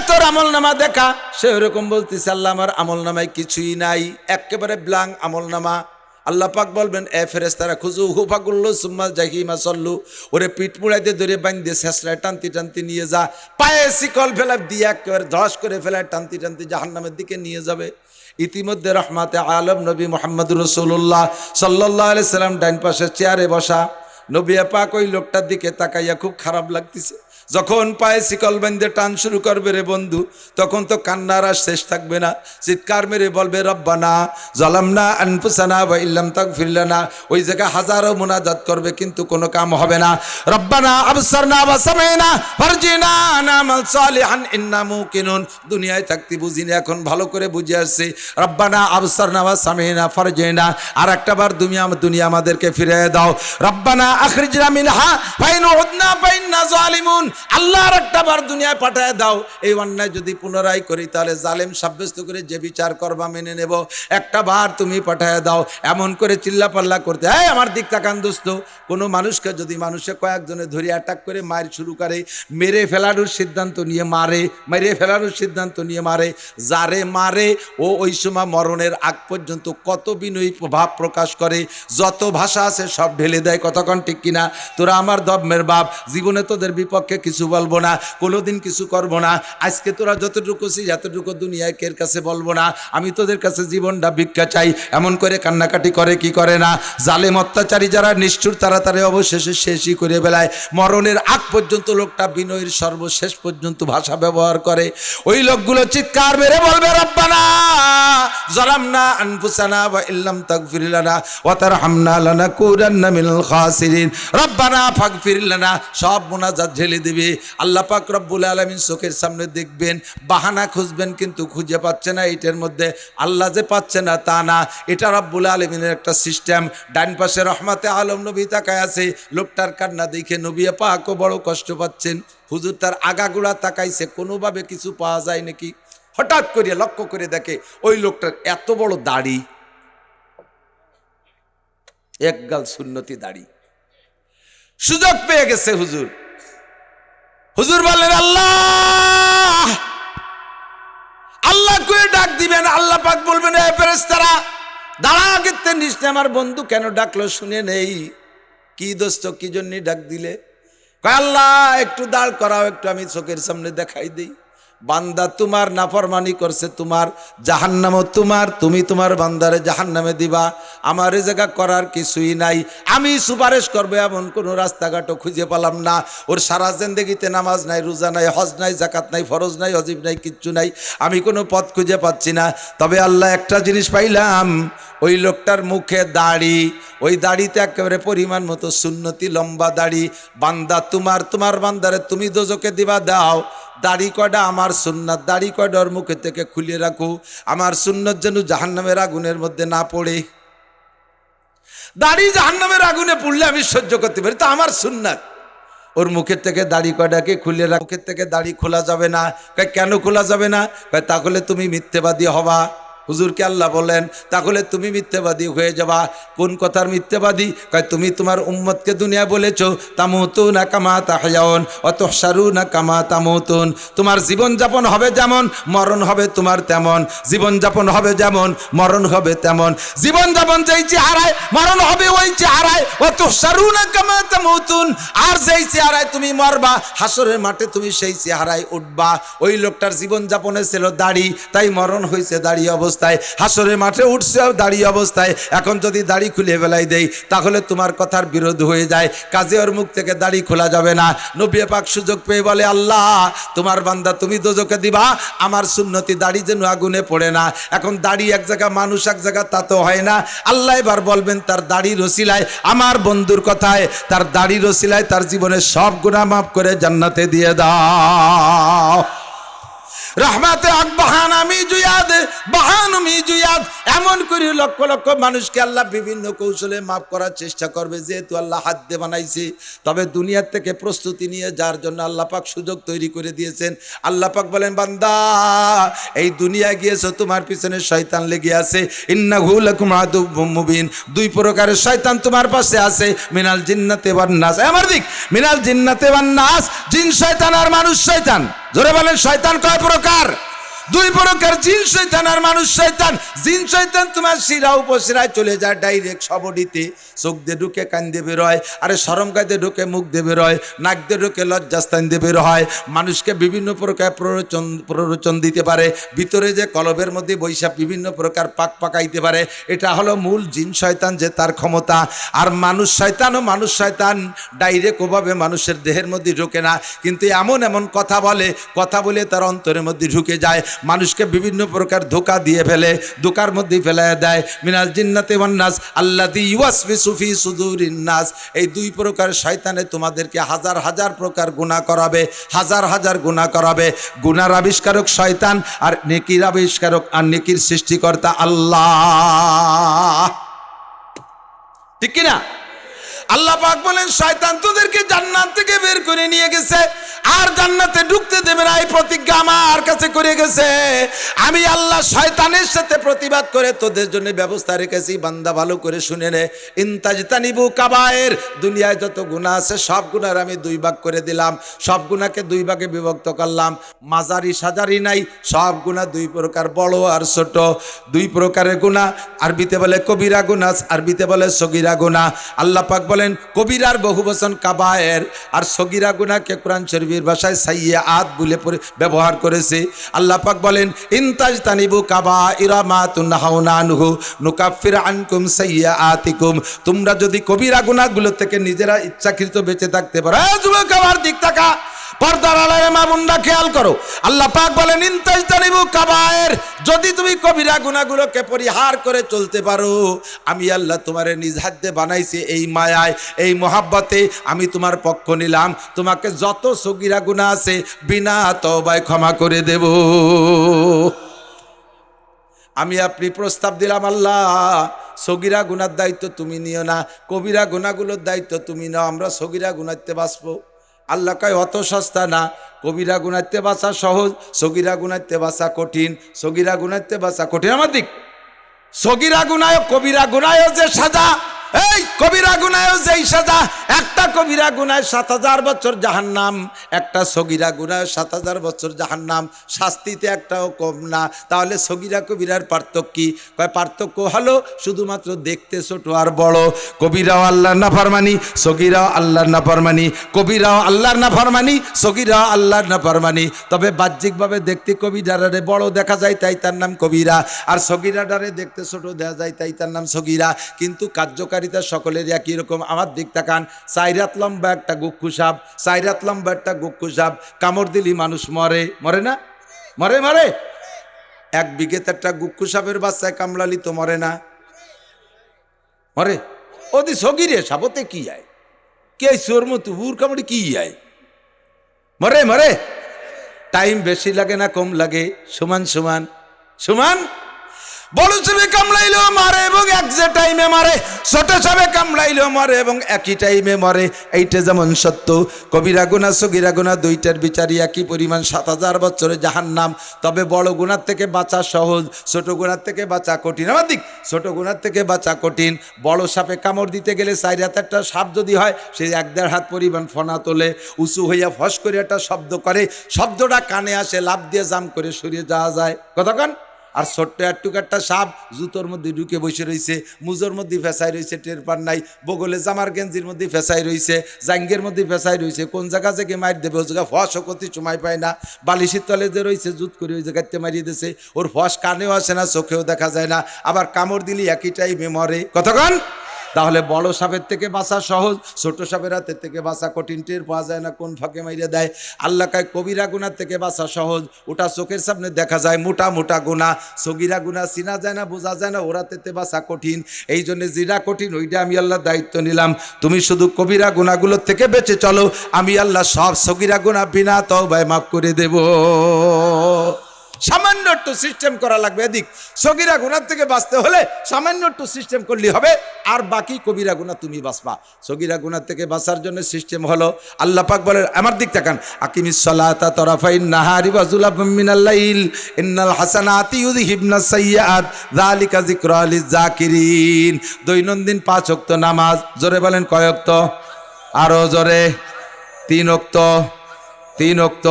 Speaker 1: তোর আমল নামা দেখা, সে ওরকম বলতেছে আল্লাহ আমার আমল নামায় কিছুই নাই, একেবারে ব্ল্যাঙ্ক আমল নামা। আল্লাহ পাক বলবেন এ ফেরেশতারা খুজু হুফাকুল্লু সুম্মা জাহিমা সল্লু, ওরে পিঠ মুড়াইতে ধরে বাঁধতে শেষরায় টানতি টানতি নিয়ে যা, পায়ে শিকল ফেলা দিয়ে একেবারে ধস করে ফেলায় টানতি টানতি জাহান্নামের দিকে নিয়ে যাবে। ইতিমধ্যে রহমাতে আলম নবী মুহাম্মদুর রাসূলুল্লাহ সাল্লাল্লাহু আলাইহি সাল্লাম ডাইন পাশে চেয়ারে বসা, নবী পাক ওই লোকটার দিকে তাকাইয়া খুব খারাপ লাগতেছে। যখন পায়ে শিকল বেঁধে টান শুরু করবে রে বন্ধু, তখন তো কান্নার আর শেষ থাকবে না, চিৎকার মেরে বলবে রব্বানা জালামনা আনফুসানা ওয়া ইল্লাম তাগফির লানা, ওই জায়গায় হাজারো মুনাজাত করবে কিন্তু কোনো কাম হবে না। রব্বানা আবসারনা ওয়া সামাইনা ফারজিনা নামাল সালিহান ইন্না মুকিনুন, দুনিয়ায় থাকতে বুঝিনি এখন ভালো করে বুঝে আসছি, রব্বানা আবসারনা ওয়া সামাইনা ফারজিনা, আর একটা বার দুনিয়া আমাদেরকে ফিরিয়ে দাও। রব্বানা আখরিজনা মিনহা ফাইন উদনা ফাইন্না জালিমুন, আল্লাহর একটা বার দুনিয়ায় পাঠায় দাও, এই অন্যায় যদি পুনরায় করি তাহলে জালেম সাব্যস্ত করে যে বিচার করবা মেনে নেব, একটা বার তুমি পাঠায় দাও। এমন করে চিল্লাপাল্লা করতে, আমার দিক তাকান দোস্ত, কোনো মানুষকে যদি মানুষে কয়েকজনে ধরে অ্যাটাক করে মার শুরু করে, মেরে ফেলানোর সিদ্ধান্ত নিয়ে মারে, মেরে ফেলানোর সিদ্ধান্ত নিয়ে মারে, যারে মারে ও ওই সময় মরণের আগ পর্যন্ত কত বিনয়ী ভাব প্রকাশ করে, যত ভাষা আছে সব ঢেলে দেয়, কতক্ষণ ঠিক কিনা? তোরা আমার দমের বাপ, জীবনে তোদের বিপক্ষে কিছু বলবো না, কোনোদিন কিছু করব না। আজকে তোরা যতটুকু ছিস এতটুকু দুনিয়ায় কের কাছে বলবো না, আমি তোদের কাছে জীবনটা ভিক্ষা চাই। এমন করে কান্নাকাটি করে কি করে না? জালেম অত্যাচারী যারা নিষ্ঠুর তারা অবশেষে শেষই করে বেলায়। মরণের আগ পর্যন্ত লোকটা বিনয়ের সর্বশেষ পর্যন্ত ভাষা ব্যবহার করে। ওই লোকগুলো চিৎকার মেরে বলবে, রব্বানা যালামনা আনফুসানা ওয়া ইল্লাম তাগফির লানা ওয়া তারহামনা লানাকুনান্না মিনাল খাসিরিন, রব্বানা ফাগফির লানা। সব মুনাজাত ঝেলে দিবে। আল্লাহ পাক রব্বুল আলামিন চোখের সামনে দেখবেন, বাহানা খুঁজবেন কিন্তু খুঁজে পাচ্ছে না। এটার মধ্যে আল্লাহ যে পাচ্ছে না তা না, এটা রব্বুল আলামিনের একটা সিস্টেম। ডান পাশে রহমাতে আলম নবী তাকায় আছে, লোকটার কান্না দেখে নবী পাকও বড় কষ্ট পাচ্ছেন। হুজুর তার আগাগোড়া তাকাইছে, কোনোভাবে কিছু পাওয়া যায় নাকি। হঠাৎ করে লক্ষ্য করে দেখে ওই লোকটার এত বড় দাড়ি, একগাল সুন্নতি দাড়ি। সুযোগ পেয়ে গেছে হুজুর। হুজুর বললেন, আল্লাহ আল্লাহ করে ডাক দিবেন। আল্লাহ পাক বলবেন, এ ফেরেশতারা দাঁড়া, গেতে নিশ্চয় আমার বন্ধু কেন ডাকলো শুনে নেই। কি দোস্ত, কি জন্য ডাক দিলে? কয় আল্লাহ একটু দাঁড় করাও, একটু আমি চোখের সামনে দেখাই দিই। বান্দা তোমার নাফরমানি করছে, তোমার জাহান্নামও তোমার, তুমি তোমার বান্দারে জাহান্নামে দিবা। আমার এ জায়গা করার কিছুই নাই। আমি সুপারিশ করবো এমন কোনো রাস্তাঘাটও খুঁজে পেলাম না। ওর সারা জিন্দেগিতে নামাজ নাই, রোজা নাই, হজ নাই, জাকাত নাই, ফরজ নাই, অজিব নাই, কিচ্ছু নাই। আমি কোনো পথ খুঁজে পাচ্ছি না। তবে আল্লাহ একটা জিনিস পাইলাম, ওই লোকটার মুখে দাড়ি, ওই দাড়িতে একেবারে পরিমাণ মতো সুন্নতি লম্বা দাড়ি। বান্দা তোমার বান্দারে তুমি দোজকে দিবা, দাও। দাড়ি কয়টা আমার সুন্নাত, দাড়ি কয়টা ওর মুখে থেকে খুলে রাখো। আমার সুন্নত যেন জাহান্নামের আগুনের মধ্যে না পড়ে। দাড়ি জাহান্নামের আগুনে পড়লে আমি সহ্য করতে পারি, তো আমার সুন্নাত। ওর মুখের থেকে দাড়ি কয়টাকে খুলে রাখ। মুখের থেকে দাড়ি খোলা যাবে না। কেন খোলা যাবে না? তাহলে তুমি মিথ্যেবাদী হবা। হুজুরকে আল্লাহ বলেন, তাহলে তুমি মিথ্যাবাদী হয়ে যাবা। কোন কথার মিথ্যাবাদী? কয় তুমি তোমার উম্মতকে দুনিয়া বলেছো তামুতুনা কামা তাহয়াউন ওয়া তুহশারুনা কামা তামুতুন। তোমার জীবনযাপন হবে যেমন, মরণ হবে তোমার তেমন। জীবনযাপন হবে যেমন, মরণ হবে তেমন। জীবনযাপন যেই চেহারায়, মরণ হবে ওই চেহারায়। ওয়া তুহশারুনা কামা তামুতুন। আর যেই চেহারায় তুমি মরবা, হাসরের মাঠে তুমি সেই চেহারায় উঠবা। ওই লোকটার জীবনযাপনে ছিল দাড়ি, তাই মরণ হয়েছে দাঁড়িয়ে অবস্থায়। হাসরের মাঠে উঠছে দাঁড়িয়ে অবস্থায়। এখন যদি দাড়ি খুলে ফেলাই দেই তাহলে তোমার কথার বিরোধ হয়ে যায়। কাজে ওর মুখ থেকে দাড়ি খোলা যাবে না। নবী পাক সুযোগ পেয়ে বলে, আল্লাহ তোমার বান্দা তুমি দোজকে দিবা, আমার সুন্নতি দাড়ি যেন আগুনে পড়ে না। এখন দাড়ি এক জায়গা, মানুষ এক জায়গা, তা তো হয় না। আল্লাহ এবার বলবেন তার দাড়ির ওসিলায়, আমার বন্ধুর কথায়, তার দাড়ির ওসিলায় তার জীবনের সব গুনাহ মাফ করে জান্নাতে দিয়ে দাও। রহমাতে হক বাহানামি জুয়াদ, বাহানমি জুয়াদ। এমন করে লক্ষ লক্ষ মানুষকে আল্লাহ বিভিন্ন কৌশলে মাফ করার চেষ্টা করবে, যেহেতু আল্লাহ হাত দিয়ে বানাইছে। তবে দুনিয়ার থেকে প্রস্তুতি নিয়ে যার জন্য আল্লাহ পাক সুযোগ তৈরি করে দিয়েছেন। আল্লাহ পাক বলেন, বান্দা এই দুনিয়ায় গিয়েছো, তোমার পিছনে শয়তান লেগে আছে। ইন্নাহু লাকুম আদুউম মুবিন। দুই প্রকারের শয়তান তোমার পাশে আছে, মিনাল জিন্নাতি ওয়ান নাস। আমার দিক, মিনাল জিন্নাতি ওয়ান নাস, জিন শয়তান আর মানুষ শয়তান। জোরে বলেন, শয়তান কয় প্রকার? দুই প্রকার, জিন শয়তান আর মানুষ শয়তান। জিন শয়তান তোমার শিরা উপশিরায় চলে যায় ডাইরেক্ট সবডিতে, চোখ দিয়ে ঢুকে কান দিয়ে বের হয়, আরে শরম গায়ে ঢুকে মুখ দিয়ে বের হয়, নাক দিয়ে ঢুকে লজ্জাস্থান দিয়ে বের হয়। মানুষকে বিভিন্ন প্রকার প্ররোচন দিতে পারে, ভিতরে যে কলবের মধ্যে বৈশাখ বিভিন্ন প্রকার পাক পাকাইতে পারে। এটা হলো মূল জিন শয়তান, যে তার ক্ষমতা। আর মানুষ শয়তান, ও মানুষ শয়তান ডাইরেক্ট ওভাবে মানুষের দেহের মধ্যে ঢুকে না, কিন্তু এমন এমন কথা বলে তার অন্তরের মধ্যে ঢুকে যায়, মানুষকে বিভিন্ন প্রকার ধোঁকা দিয়ে ফেলে, ধোঁকার মধ্যে ফেলায় দেয়। মিনাল জিন্নাতি ওয়ান নাস আল্লাযী ইউওয়াসওয়িসু ফি সুদুরিন নাস। এই দুই প্রকার শয়তানে তোমাদেরকে হাজার হাজার প্রকার গুনাহ করাবে, হাজার হাজার গুনাহ করাবে। গুনার আবিষ্কারক শয়তান, আর নেকির আবিষ্কারক আর নেকির সৃষ্টিকর্তা আল্লাহ। ঠিক কিনা? আল্লাহ পাক বলেন, শয়তান তোদেরকে জান্নাত থেকে বের করে নিয়ে গেছে, আর জান্নাতে ঢুকতে দেবে না, এই প্রতিজ্ঞা আমার কাছে করে গেছে। আমি আল্লাহ শয়তানের সাথে প্রতিবাদ করে তোদের জন্য ব্যবস্থা রেখেছি। বান্দা ভালো করে শুনে নে, ইনতাজতানিবু কাবায়ের। দুনিয়ায় যত গুনাহ আছে সব গুনার আমি দুই ভাগ করে দিলাম, সব গুনাহকে দুই ভাগে বিভক্ত করলাম। মাজারি সাজারি নাই, সব গুনাহ দুই প্রকার, বড় আর ছোট। দুই প্রকারের গুনাহ, আরবিতে বলে কবিরা গুনাহ, আরবিতে বলে সগীরা গুনাহ। আল্লাহ পাক বলে বলেন কবিরার বহুবচন কাবায়ের, আর সগীরা গুনাহকে কোরআন শরীফের ভাষায় সাইয়্যাত বলে ব্যবহার করেছে। আল্লাহ পাক বলেন ইনতাজতানিবু কাবাইরা মা তুনহাউনা আনহু নুকাফির আনকুম সাইয়্যাতিকুম, তোমরা যদি কবিরা গুনাহগুলো থেকে নিজেরা ইচ্ছাকৃত বেঁচে থাকতে পারো। যুবক আমার দিক তাকা, পর্দার আড়ালে মা বোনরা খেয়াল করো। আল্লাহ পাক বলেন ইনতাজতানিবু কাবায়ের, যদি তুমি কবিরা গুনাহগুলোকে পরিহার করে চলতে পারো, আমি আল্লাহ তোমারে নিজ হাতে বানাইছি, এই মায়ায় এই মহাব্বতে আমি তোমার পক্ষ নিলাম, তোমাকে যত সগীরা গুনাহ আছে বিনা তওবায় ক্ষমা করে দেব। আমি আপনি প্রস্তাব দিলাম, আল্লাহ সগীরা গুনার দায়িত্ব তুমি নিও না, কবিরা গুনাহগুলোর দায়িত্ব তুমি নাও, আমরা সগীরা গুনাহতে বাঁচবো। আল্লাহ কয় অত সস্তা না, কবিরা গুনাহতে বাঁচা সহজ, সগীরা গুনাহতে বাঁচা কঠিন। সগীরা গুনাহতে বাঁচা কঠিন আমার দিক, সগীরা গুনাহ কবিরা গুনাহ যে সাজা, এই কবিরা গুনাহ যেই সাজা, একটা কবিরা গুনাহ ৭০০০ বছর জাহান্নাম, একটা সগীরা গুনাহ ৭০০০ বছর জাহান্নাম, শাস্তিতে একটাও কম না। তাহলে সগীরা কবিরার পার্থক্য কি? কয় পার্থক্য হলো শুধুমাত্র দেখতে ছোট আর বড়। কবিরাও আল্লাহর নাফরমানি, সগীরাও আল্লাহর নাফরমানি, কবিরাও আল্লাহর নাফরমানি, সগীরাও আল্লাহর নাফরমানি। তবে বাহ্যিকভাবে দেখতে কবিরারে বড় দেখা যায়, তাই তার নাম কবিরা, আর সগীরাটারে দেখতে ছোট দেখা যায়, তাই তার নাম সগীরা। কিন্তু কার্যকারিতা সকলের একই রকম। আমার দিক তাকান, ৪ হাত লম্বা একটা গুক্কু সাপ, ৪ হাত লম্বা একটা গুক্কু সাপ, কামড় দিলি মানুষ মরে, মরে না? মরে মরে। ১ বিঘেতে একটা গুক্কু সাপের বাচ্চায় কামড়ালি তো মরে না? মরে। ওদি সগীরে সাপতে কি আয়, কে চোর মতো উর কামড়ি কি আয়, মরে মরে। টাইম বেশি লাগে না কম লাগে? সমান সমান সমান। বড় সাপে কামড়াইলেও মারে এবং এক যে টাইমে মারে, ছোট সাপে কামড়াইলেও মারে এবং একই টাইমে মরে। এইটা যেমন সত্য, কবিরা গুনাহ সগীরা গুনাহ দুইটার বিচারই একই পরিমাণ, ৭০০০ বছরে জাহান্নাম। তবে বড় গুনাহ থেকে বাঁচা সহজ, ছোট গুনাহ থেকে বাঁচা কঠিন। আমার দিক, ছোট গুনাহ থেকে বাঁচা কঠিন। বড় সাপে কামড় দিতে গেলে ৪ হাত একটা সাপ যদি হয়, সে ১-১.৫ হাত পরিমাণ ফনা তোলে, উঁচু হইয়া ফস করে একটা শব্দ করে, শব্দটা কানে আসে, লাফ দিয়ে জাম করে সরিয়ে যাওয়া যায়। কতক্ষণ? আর ছোট্ট একটুক একটা সাপ জুতোর মধ্যে ঢুকে বসে রয়েছে, মুজোর মধ্যে ফেসাই রয়েছে, টের পার নাই, বগলে জামার গেঞ্জির মধ্যে ফেসাই রয়েছে, জাঙ্গের মধ্যে ফেসাই রয়েছে, কোন জায়গা থেকে মার দেবে ও জায়গা ফস করতে সময় পায় না, বালিশের তলে যে রয়েছে জুত করে ওই জায়গাতে মারিয়ে দিয়েছে, ওর ফস কানেও আসে না, চোখেও দেখা যায় না, আবার কামড় দিলি একই টাইমে মরে। কতক্ষণ? তাহলে বড় সাপের থেকে বাঁচা সহজ, ছোট সাপের হাতের থেকে বাঁচা কঠিন, টের পাওয়া যায় না কোন ফাঁকে মাইরে দেয়। আল্লাহ কয় কবিরা গুনাহ থেকে বাঁচা সহজ, ওটা চোখের সামনে দেখা যায়, মোটা মোটা গুনাহ। সগীরা গুনাহ চিনা যায় না, বোঝা যায় না, ওরা থেকে বাঁচা কঠিন। এই জন্য যেটা কঠিন ওইটা আমি আল্লাহ দায়িত্ব নিলাম, তুমি শুধু কবিরা গুনাহগুলোর থেকে বেঁচে চলো, আমি আল্লাহ সব সগীরা গুনাহ বিনা তওবায় মাফ করে দেব। সামান্য একটু সিস্টেম করা লাগবে। এদিক সগীরা গুনাহ থেকে বাঁচতে হলে সামান্য একটু সিস্টেম করলে হবে, আর বাকি কবিরা গুনাহ তুমি বাঁচবা। সগীরা গুনাহ থেকে বাঁচার জন্য সিস্টেম হলো, আল্লাহ পাক বলেন, আমার দিক তাকান, আকিমিস সালাতা তারাফাইন নাহারি ওয়া যুলাফাম মিনাল লাইল ইন্নাল হাসানাতি ইউযহিবনাস সাইয়্যাত যালিকা যিকরা লিয-যাকিরিন। দৈনন্দিন ৫ ওয়াক্ত নামাজ, জোরে বলেন কয় ওয়াক্ত? আরো জোরে। ৩ ওয়াক্ত। ৩ ওয়াক্ত।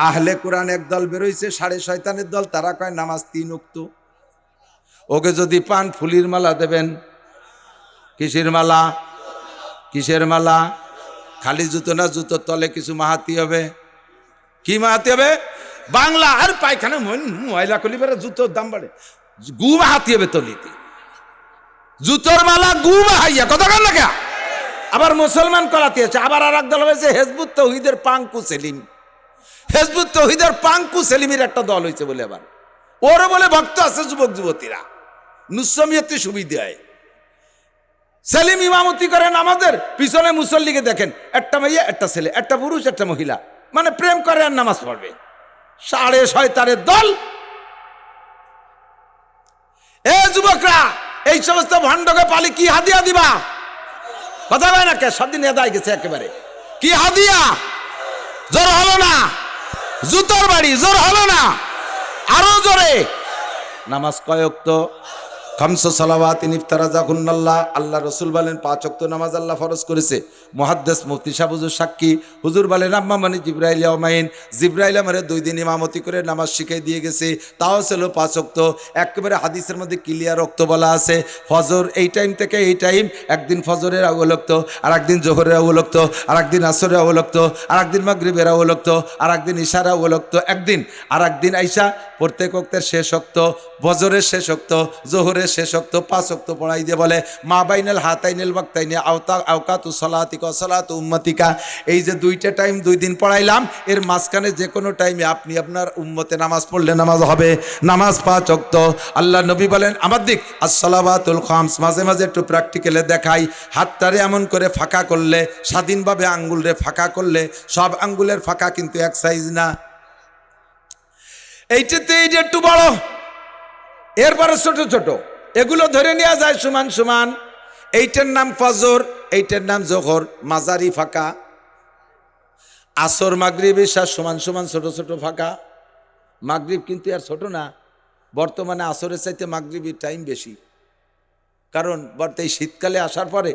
Speaker 1: আহলে কোরআন একদল বেরোইছে, সাড়ে শয়তানের দল, তারা কয় নামাজ ৩ ওয়াক্ত। ওকে যদি পান ফুলির মালা দেবেন। কিসের মালা? কিসের মালা? খালি জুতো না, জুতোর তলে কিছু মাহাতি হবে। কি মাহাতি হবে? বাংলা আর পায়খানা ময়লা করলি বেড়ে জুতোর দাম বাড়ে, গু মাহাতি হবে তলিতে, জুতোর মালা গু মাহাইয়া। কথা কন না কে? আবার মুসলমান করাতে আছে। আবার আর একদল হয়েছে হেজবুত তৌহিদের পাঙ্কু সেলিম। হেজবুত তৌহিদের পাঙ্কু সেলিমের একটা দল হয়েছে বলে, আবার ওরও বলে ভক্ত আছে, যুবক যুবতীরা নুসমিয়তে সুবিধে হয়। সেলিম ইমামতি করেন আমাদের পিছনে, মুসল্লিকে দেখেন, একটা মেয়ে একটা ছেলে, একটা পুরুষ একটা মহিলা, মানে প্রেম করে আর নামাজ পড়বে। সাড়ে শয়তানের দল। এ যুবকরা, এই সমস্ত ভণ্ডকে পালি কি হাদিয়া দিবা? কথা হয় না কে? সবদিন এদায় গেছে একেবারে। কি হাদিয়া? জোর হলো না? জুতোর বাড়ি জোর হলো না? আরো জোরে। নামাজ কয় ওয়াক্ত? খামসু সালাওয়াতিন ইফতারাজাকুন্নাল্লাহ, আল্লাহ রসুল বলেন 5 ওয়াক্ত নামাজ আল্লাহ ফরজ করেছে। মুহাদ্দিস মুফতি সাহেব হুজুর সাক্ষী, হুজুর বলেন আম্মা মানে জিবরাইল ইয়াউমাইন, জিবরাইল আমারে 2 দিন ইমামতি করে নামাজ শিখিয়ে দিয়ে গেছে, তাও ছিল 5 ওয়াক্ত। একেবারে হাদিসের মধ্যে ক্লিয়ার ওয়াক্ত বলা আছে, ফজর এই টাইম থেকে এই টাইম, একদিন ফজরের আউয়াল ওয়াক্ত, আর একদিন জোহরের আউয়াল ওয়াক্ত, আর একদিন আসরের আউয়াল ওয়াক্ত, আর একদিন মাগরিবের আউয়াল ওয়াক্ত, আর একদিন ইশার আউয়াল ওয়াক্ত একদিন, আর একদিন আইসা প্রত্যেক ওয়াক্তের শেষ ওয়াক্ত, ফজরের শেষ ওয়াক্ত, জোহরের শেষ ওয়াক্ত, 5 ওয়াক্ত পড়াই দিয়ে বলে মা বাইনাল হাতাইনিল ওয়াক্তাইনি আওকাতু সলাতিকা সলাতু উম্মতিকা। এই যে 2টা টাইম 2 দিন পড়াইলাম, এর মাঝখানে যে কোনো টাইমে আপনি আপনার উম্মতে নামাজ পড়লে নামাজ হবে, নামাজ 5 ওয়াক্ত। আল্লাহ নবী বলেন আমার দিক আসসালাওয়াতুল খামস, মাঝে মাঝে একটু প্র্যাকটিক্যালে দেখাই, হাতটারে এমন করে ফাঁকা করলে, স্বাধীনভাবে আঙ্গুলরে ফাঁকা করলে, সব আঙ্গুলের ফাঁকা কিন্তু এক সাইজ না, এইটাতে এই যে একটু বড়, এরপরে ছোট ছোট, এগুলো ধরে নেওয়া যায় সমান সমান। এইটার নাম ফজর, এইটার নাম জোহর, মাঝারি ফাঁকা। আসর মাগরিব ইশা সমান সমান ছোট ছোট ফাঁকা। মাগরিব কিন্তু আর ছোট না, বর্তমানে আসরের চাইতে মাগরিবের টাইম বেশি, কারণ এই শীতকালে আসার পরে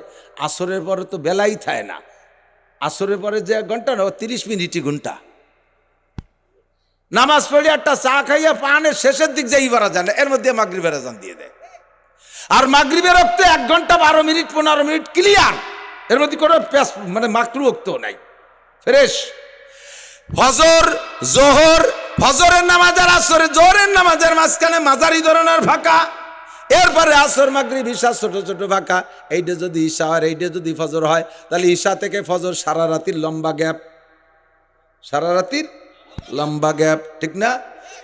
Speaker 1: আসরের পরে তো বেলাই থাকে না, আসরের পরে যে ঘন্টা না 30 মিনিটই ঘন্টা। নামাজ পড়ে একটা চা খাইয়া পানের শেষের দিক যাই বারা যায় না, এর মধ্যে মাগরিবের আজান দিয়ে দেয়। আর মাগরিবের রক্তে 1 ঘন্টা 12 মিনিট 15 মিনিট ক্লিয়ার, এর মধ্যে কোনো মানে মাকরু রক্ত নাই, ফ্রেশ। ফজর জোহর, ফজরের নামাজ আর আসরের জোহরের নামাজের মাঝখানে মাঝারি ধরনের ফাঁকা, এরপরে আসর মাগরিব ইশা ছোট ছোট ফাঁকা। এইটা যদি ইশা আর এইটা যদি ফজর হয়, তাহলে ইশা থেকে ফজর সারা রাতির লম্বা গ্যাপ, সারা রাতির লম্বা গ্যাপ, ঠিক না?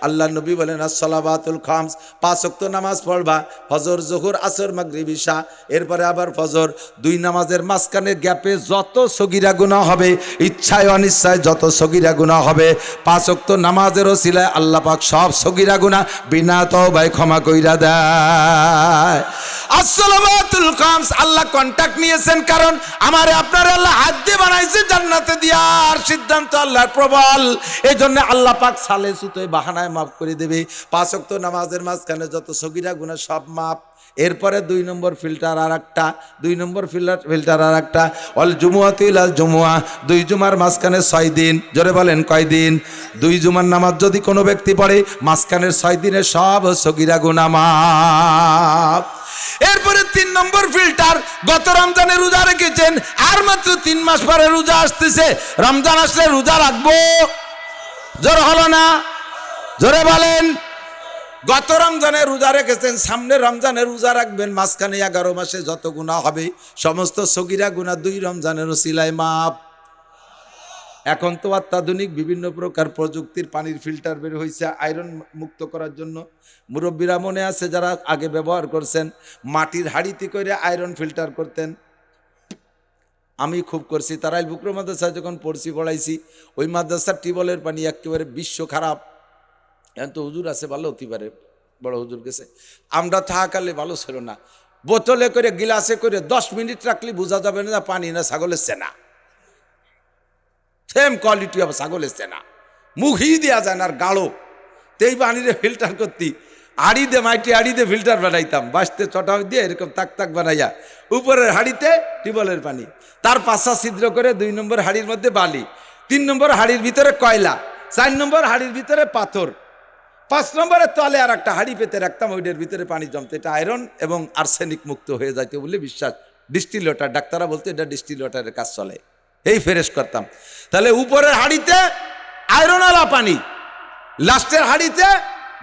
Speaker 1: আল্লাহ নবী বলেন আসসালাওয়াতুল খামস, 5 ওয়াক্ত নামাজ পড়বা, ফজর জোহর আসর মাগরিব ইশা, এরপরে আবার ফজর। 2 নামাজের মাঝখানে গ্যাপে যত সগীরা গুনাহ হবে, ইচ্ছায় অনিচ্ছায় যত সগীরা গুনাহ হবে, 5 ওয়াক্ত নামাজের ওসিলায় আল্লাহ পাক সব সগীরা গুনাহ বিনা তওবায় ক্ষমা কইরা দেয়। আসসালাওয়াতুল খামস আল্লাহ কন্টাক্ট নিয়েছেন, কারণ আমারে আপনার আল্লাহ হাত দিয়ে বানাইছে জান্নাতে দেওয়ার সিদ্ধান্ত আল্লাহর প্রবল। এই জন্য আল্লাহ পাক সালে সুতোয় বাহানায় মাফ করে দেবে। 5 ওয়াক্ত নামাজের মাঝখানে যত সগীরা গুনাহ সব মাফ। এরপরে 2 নম্বর ফিল্টার আর একটা, 2 নম্বর ফিল্টার আর একটা, অল জুমুয়াতু ইলাল জুমুয়া, 2 জুমার মাঝখানে 6 দিন, জোরে বলেন কয় দিন? 2 জুমার নামাজ যদি কোনো ব্যক্তি পড়ে, মাঝখানের 6 দিনে সব সগীরা গুনাহ মাফ। এরপরে 3 নম্বর ফিল্টার, গত রমজানে রোজা রেখেছেন, আর মাত্র 3 মাস পরে রোজা আসতেছে, রমজান আসলে রোজা রাখবো, জোর হলো না? জোরে বলেন। গত রমজানে রোজা রেখেছেন, সামনে রমজানে রোজা রাখবেন, মাঝখানে 11 মাসে যত গুনাহ হবে সমস্ত সগীরা গুনাহ 2 রমজানের ওসিলায় মাপ। এখন তো অত্যাধুনিক বিভিন্ন প্রকার প্রযুক্তির পানির ফিল্টার বের হয়েছে আয়রন মুক্ত করার জন্য। মুরব্বীরা মনে আছে যারা আগে ব্যবহার করছেন, মাটির হাঁড়িতে করে আয়রন ফিল্টার করতেন, আমি খুব করছি। তারাইল বুকরো মাদ্রাসায় যখন পড়ছি পড়াইছি, ওই মাদ্রাসার টিউবওয়েলের পানি একেবারে বিশ্ব খারাপ। এখন তো হুজুর আছে, ভালো হতে পারে, বড় হুজুর গেছে, আমরা থাকালে ভালো ছিল না। বোতলে করে গিলাসে করে 10 মিনিট রাখলে বোঝা যাবে না পানি না ছাগলের চেনা, সেম কোয়ালিটি হবে ছাগলের চেনা, মুখই দেওয়া যায় না আর গাঢ়। তেই পানিরে ফিল্টার করতি, হাড়ি দে মাইটি হাড়ি দিয়ে ফিল্টার বানাইতাম, বাঁচতে চটা দিয়ে এরকম তাক তাক বানাইয়া, উপরের হাড়িতে টিউবওয়েলের পানি, তার 5টা ছিদ্র করে 2 নম্বর হাড়ির মধ্যে বালি, 3 নম্বর হাড়ির ভিতরে কয়লা, 4 নম্বর হাড়ির ভিতরে পাথর, 5 নম্বরের তলে আর একটা হাড়ি পেতে রাখতাম, ওইটার ভিতরে পানি জমতে। এটা আয়রন এবং আর্সেনিক মুক্ত হয়ে যাইতে বলে বিশ্বাস। ডিস্টিল ওয়াটার, ডাক্তাররা বলতে এটা ডিস্টিল ওয়াটারের কাজ চলে, এই ফ্রেশ করতাম। তাহলে উপরের হাড়িতে আয়রনওয়ালা পানি, লাস্টের হাড়িতে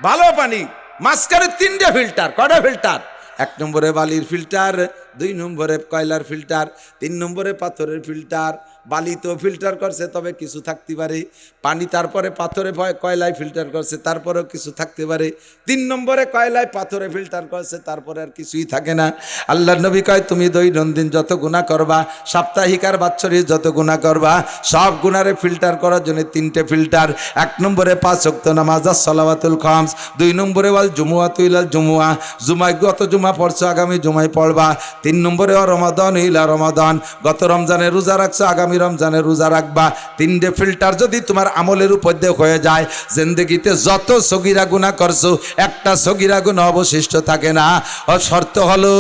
Speaker 1: ভালো পানি, মাঝখানে 3টে ফিল্টার। কয়টা ফিল্টার? 1 নম্বরে বালির ফিল্টার, 2 নম্বরে কয়লার ফিল্টার, 3 নম্বরে পাথরের ফিল্টার। বালি তো ফিল্টার করছে, তবে কিছু থাকতে পারে পানি, তারপরে পাথরে কয়লায় ফিল্টার করছে, তারপরেও কিছু থাকতে পারে। 3 নম্বরে কয়লায় পাথরে ফিল্টার করছে, তারপরে আর কিছুই থাকে না। আল্লাহর নবী কয় তুমি দৈনন্দিন যত গুনাহ করবা, সাপ্তাহিক আর বাৎসরিক যত গুনাহ করবা, সব গুনারে ফিল্টার করার জন্য 3টে ফিল্টার। 1 নম্বরে 5 ওয়াক্ত নামাজ সালাওয়াতুল খামস, 2 নম্বরে ওয়াল জুমুয়াতু ইলাল জুমুয়া, জুমায় গত জুমা পড়ছো আগামী জুমায় পড়বা, 3 নম্বরে রমাদান ইলা রমাদান, গত রমজানে রোজা রাখছো আগামী আগামী রমজানে রোজা রাখবা, 3টে ফিল্টার যদি তোমার আমলের উপর দিয়ে হয়ে যায়, জিন্দেগিতে যত সগীরা গুনাহ করছো একটা সগীরা গুনাহ অবশিষ্ট থাকে না। শর্ত হলো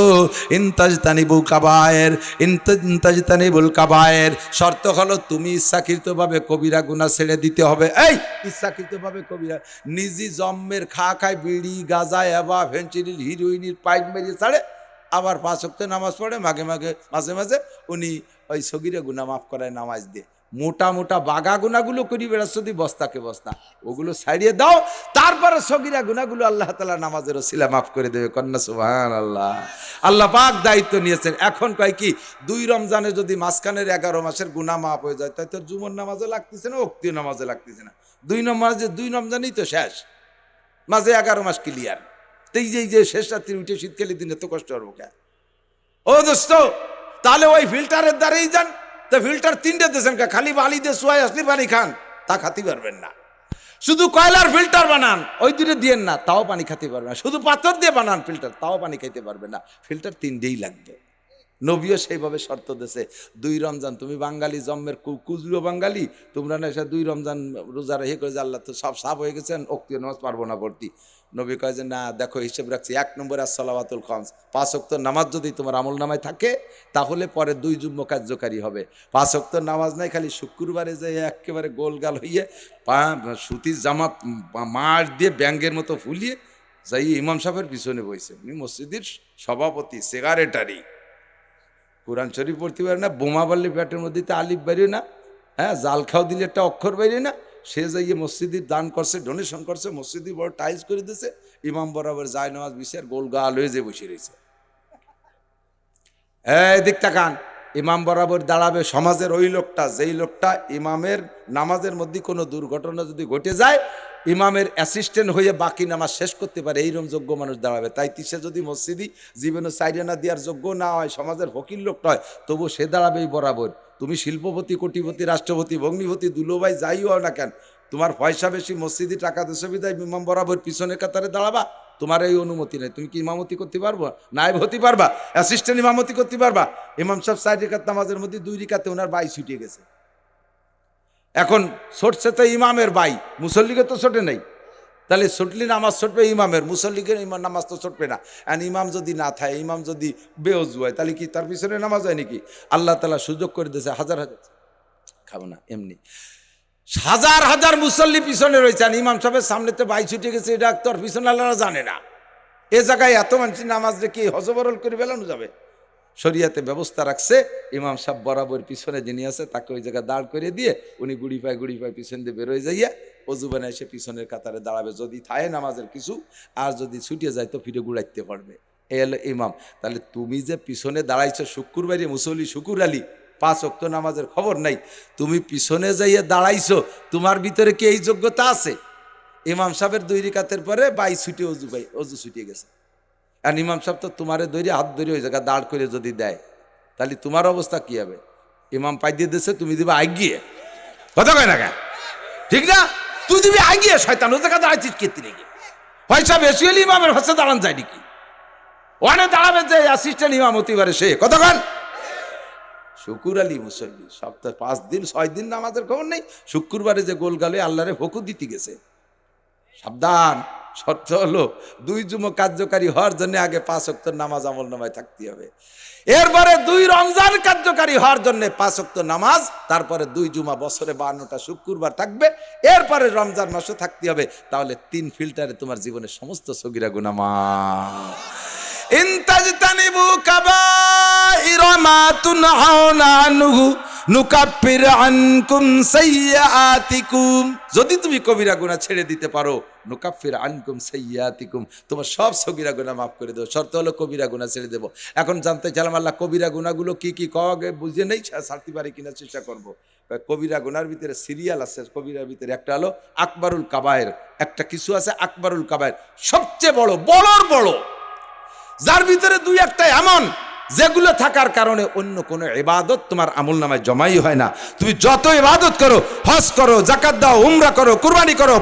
Speaker 1: ইনতাজতানিবুল কাবায়ের, ইনতাজতানিবুল কাবায়ের। শর্ত হলো তুমি ইচ্ছাকৃতভাবে কবিরা গুনাহ ছেড়ে দিতে হবে। এই ইচ্ছাকৃতভাবে কবিরা, নিজি জম্মের খায় বিড়ি গাঁজা এবা ফেন্সিডিল হিরোইনের পাইপ মেরে ছাড়ে, আবার 5 ওয়াক্ত নামাজ পড়ে, মাঝে মাঝে উনি ওই সগীরা গুনাহ মাফ করায় নামাজ দিয়ে। মোটা মোটা বাগা গুনাহগুলো করি বেড়াচ্ছ যদি বস্তাকে বস্তা, ওগুলো ছাড়িয়ে দাও, তারপরে সগীরা গুনাহগুলো আল্লাহ তাআলা নামাজের ওসিলা মাফ করে দেবে। কন্যা সুবহানাল্লাহ। আল্লাহ পাক দায়িত্ব নিয়েছেন। এখন কয় কি, 2 রমজানে যদি মাঝখানের 11 মাসের গুনাহ মাফ হয়ে যায়, তাই তো জুমার নামাজে লাগতেছে না, ওক্তীয় নামাজে লাগতেছে না। 2 রমজানই তো শেষ, মাঝে 11 মাস ক্লিয়ার। এই যে শেষ রাত্রি উঠে শীতকালের দিনে তো কষ্ট হবে কে? ও দোস্ত, তাহলে ওই ফিল্টারের দ্বারাই যান। তো ফিল্টার 3টে দিয়েছেন, খালি বালি দিয়ে সোয়াই আসলি পানি খান, তা খাতে পারবেন না। শুধু কয়লার ফিল্টার বানান, ওই 2টে দিয়েন না, তাও পানি খেতে পারবেন না। শুধু পাথর দিয়ে বানান ফিল্টার, তাও পানি খাইতে পারবেন না। ফিল্টার 3টেই লাগবে। নবীও সেইভাবে শর্ত দিয়েছে। 2 রমজান তুমি বাঙালি জন্মের কুজলো বাঙালি, তোমরা না এসে 2 রমজান রোজা রেখে করে যে আল্লাহ তো সব সাফ হয়ে গেছেন, ওক্তীয় নামাজ পারবো না পড়তি। নবী কয় যে না, দেখো হিসেব রাখছি, 1 নম্বরে আসসালাওয়াতুল খামস, 5 ওয়াক্ত নামাজ যদি তোমার আমল নামায় থাকে, তাহলে পরে 2 জুম্মা কার্যকারী হবে। 5 ওয়াক্ত নামাজ নাই, খালি শুক্রবারে যে একেবারে গোলগাল হইয়ে সুতির জামা মার দিয়ে ব্যাঙ্গের মতো ফুলিয়ে যাই ইমাম সাহেবের পিছনে বইছে, উনি মসজিদের সভাপতি, সেক্রেটারি, কোরআন শরীফ পড়তে পারে না, বোমা বাড়লে পেটের মধ্যে তো আলিফ বেরিয়ে না, হ্যাঁ, জাল খাও দিলে একটা অক্ষর বেরিয়ে না। সে যাইয়ে মসজিদের দান করছে, ডোনেশন করছে, মসজিদে বড় টাইলস করে দিয়েছে, ইমাম বরাবর যায় নামাজ বিশার গোল গাল হয়ে যে বসে রয়েছে। এই দিক তাকান, ইমাম বরাবর দাঁড়াবে সমাজের ওই লোকটা, যেই লোকটা ইমামের নামাজের মধ্যে কোনো দুর্ঘটনা যদি ঘটে যায়, ইমামের অ্যাসিস্ট্যান্ট হয়ে বাকি নামাজ শেষ করতে পারে, এইরকম যোগ্য মানুষ দাঁড়াবে। তাই সে যদি মসজিদি জীবনে সাইডানা দেওয়ার যোগ্য না হয়, সমাজের ফকির লোকটা হয়, তবু সে দাঁড়াবেই বরাবর। তুমি শিল্পপতি, কোটিপতি, রাষ্ট্রপতি, ভগ্নিপতি, দুলোভাই যাই হও না কেন, তোমার পয়সা বেশি, মসজিদি টাকা দেশে বিদায়, ইমাম বরাবর পিছনের কাতারে দাঁড়াবা, তোমার এই অনুমতি নেই। তুমি কি ইমামতি করতে পারবো? নায়েব হতে পারবা? অ্যাসিস্ট্যান্ট ইমামতি করতে পারবা? ইমাম সাহেব 4 রাকাত নামাজের মধ্যে 2 রাকাতে ওনার বাই ছুটে গেছে। এখন ছুটছে তো ইমামের বাই, মুসল্লিকে তো ছোটে নেই, তাহলে ছুটলি নামাজ ছুটবে ইমামের, মুসল্লিকে নামাজ তো ছুটবে না। আর ইমাম যদি না থাকে, ইমাম যদি বেওজু হয়, তাহলে কি তার পিছনে নামাজ হয় নাকি? আল্লাহ তাআলা সুযোগ করে দিয়েছে, হাজার খাবো না এমনি, হাজার হাজার মুসল্লি পিছনে রয়েছে, আর ইমাম সাহেবের সামনে তো বাই ছুটে গেছে, এটা তোর পিছনে আল্লাহ জানে না। এ জায়গায় এত মানুষ নামাজ রেখে হজবরল করে বেলানো যাবে? শরিয়াতে ব্যবস্থা রাখছে, ইমাম সাহেব বরাবর পিছনে যিনি আছে তাকে ওই জায়গায় দাঁড় করে দিয়ে উনি গুড়ি পায় পিছন দিয়ে বেরোয় যাইয়া অজু বানায় এসে পিছনের কাতারে দাঁড়াবে। যদি থাকে নামাজের কিছু, আর যদি ছুটিয়ে যায় তো ফিরে গুড়াইতে পারবে। এই হলো ইমাম। তাহলে তুমি যে পিছনে দাঁড়াইছো শুক্রবারে, মুসল্লি শুকুর আলী, 5 ওয়াক্ত নামাজের খবর নাই, তুমি পিছনে যাইয়া দাঁড়াইছো, তোমার ভিতরে কি এই যোগ্যতা আছে? ইমাম সাহেবের 2 রাকাতের পরে বাই ছুটে অজু ছুটিয়ে গেছে, আর ইমাম সাহেব তো তোমারে ধরে হাত ধরে ওই জায়গা দাঁড় করে যদি দেয়, তাহলে তোমার অবস্থা কি হবে? ইমাম পাই দিয়ে দিচ্ছে, তুমি দিবে আগিয়ে, কথা কয় না কেন? ঠিক না? তুই দিবি আগিয়ে, শয়তান ও জায়গা দাঁড়াইছিস কেতনি গিয়ে, পয়সা বেশি হলে ইমামের হচ্ছে দাঁড়ান যায় নাকি? ওখানে দাঁড়াবে যে অ্যাসিস্ট্যান্ট ইমাম হতে পারে সে, কথা কন? শুকুর আলী মুসল্লি, সপ্তাহে 5 দিন 6 দিন নামাজের খবর নেই, শুক্রবারে যে গোল গালে আল্লাহরে হকু দিতে গেছে। সাবধান। শর্ত হলো 2 জুমা কার্যকারী হওয়ার জন্য আগে 5 ওয়াক্ত নামাজ আমল নামায় থাকতে হবে, এরপরে 2 রমজান কার্যকারী হওয়ার জন্য 5 ওয়াক্ত নামাজ, তারপরে 2 জুমা, বছরে 52টা শুক্রবার থাকবে, এরপরে রমজান মাসও থাকতে হবে। তাহলে 3 ফিল্টারে তোমার জীবনের সমস্ত সগীরা গুনাহ মাফ। ইনতাজতানিবু কাবাইরা মা তুনহাউনা আনহু নুকাফির আনকুম সাইয়্যাতিকুম। যদি তুমি কবিরা গুনাহ ছেড়ে দিতে পারো, নুকাফির আনকুম সাইয়্যাতিকুম, তোমার সব সগীরা গুনাহ মাফ করে দেব। শর্ত হলো কবিরা গুনাহ ছেড়ে দেব। এখন জানতে চাইলাম আল্লাহ কবিরা গুনাহগুলো কি কি, কবে বুঝে নেই, ছাড়তে পারি কিনা চেষ্টা করব। কবিরা গুনার ভিতরে সিরিয়াল আছে, কবিরার ভিতরে একটা হলো আকবরুল কাবায়ের, একটা কিছু আছে আকবরুল কাবায়ের, সবচেয়ে বড়, বড়র বড়, যার ভিতরে 2-1টা এমন যেগুলো থাকার কারণে অন্য কোনো ইবাদত তোমার আমল নামায় জমাই হয় না। তুমি যত ইবাদত করো, হজ করো, যাকাত দাও, উমরা করো, কুরবানি করো,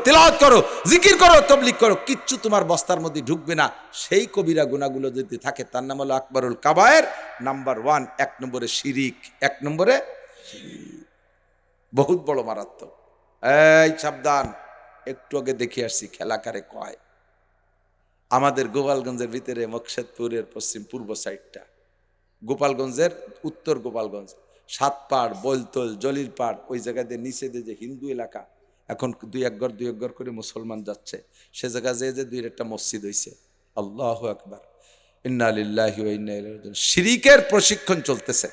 Speaker 1: তিলাওয়াত করো, জিকির করো, তাবলীগ করো, কিচ্ছু তোমার বস্তার মধ্যে ঢুকবে না। সেই কবিরা গুনাহগুলো যদি থাকে, তার নাম হলো আকবরুল কাবায়ের। নাম্বার 1, 1 নম্বরে শিরিক, 1 নম্বরে বহুত বড় মারাত্মক। এই সাবধান, একটু আগে দেখে আসছি খেলাকারে কয় আমাদের গোপালগঞ্জের ভিতরে মকসেদপুরের পূর্ব সাইডটা, গোপালগঞ্জের উত্তর গোপালগঞ্জ, সাতপাড়, বৈলতল, জলিলপাড়, ওই জায়গা দিয়ে নিচে দিয়ে যে হিন্দু এলাকা, এখন দুই এক ঘর করে মুসলমান যাচ্ছে, সে জায়গা যে দুই একটা মসজিদ হয়েছে। আল্লাহু আকবার, ইন্না লিল্লাহি ওয়া ইন্না ইলাইহি রাজিউন। শিরিকের প্রশিক্ষণ চলতেছে,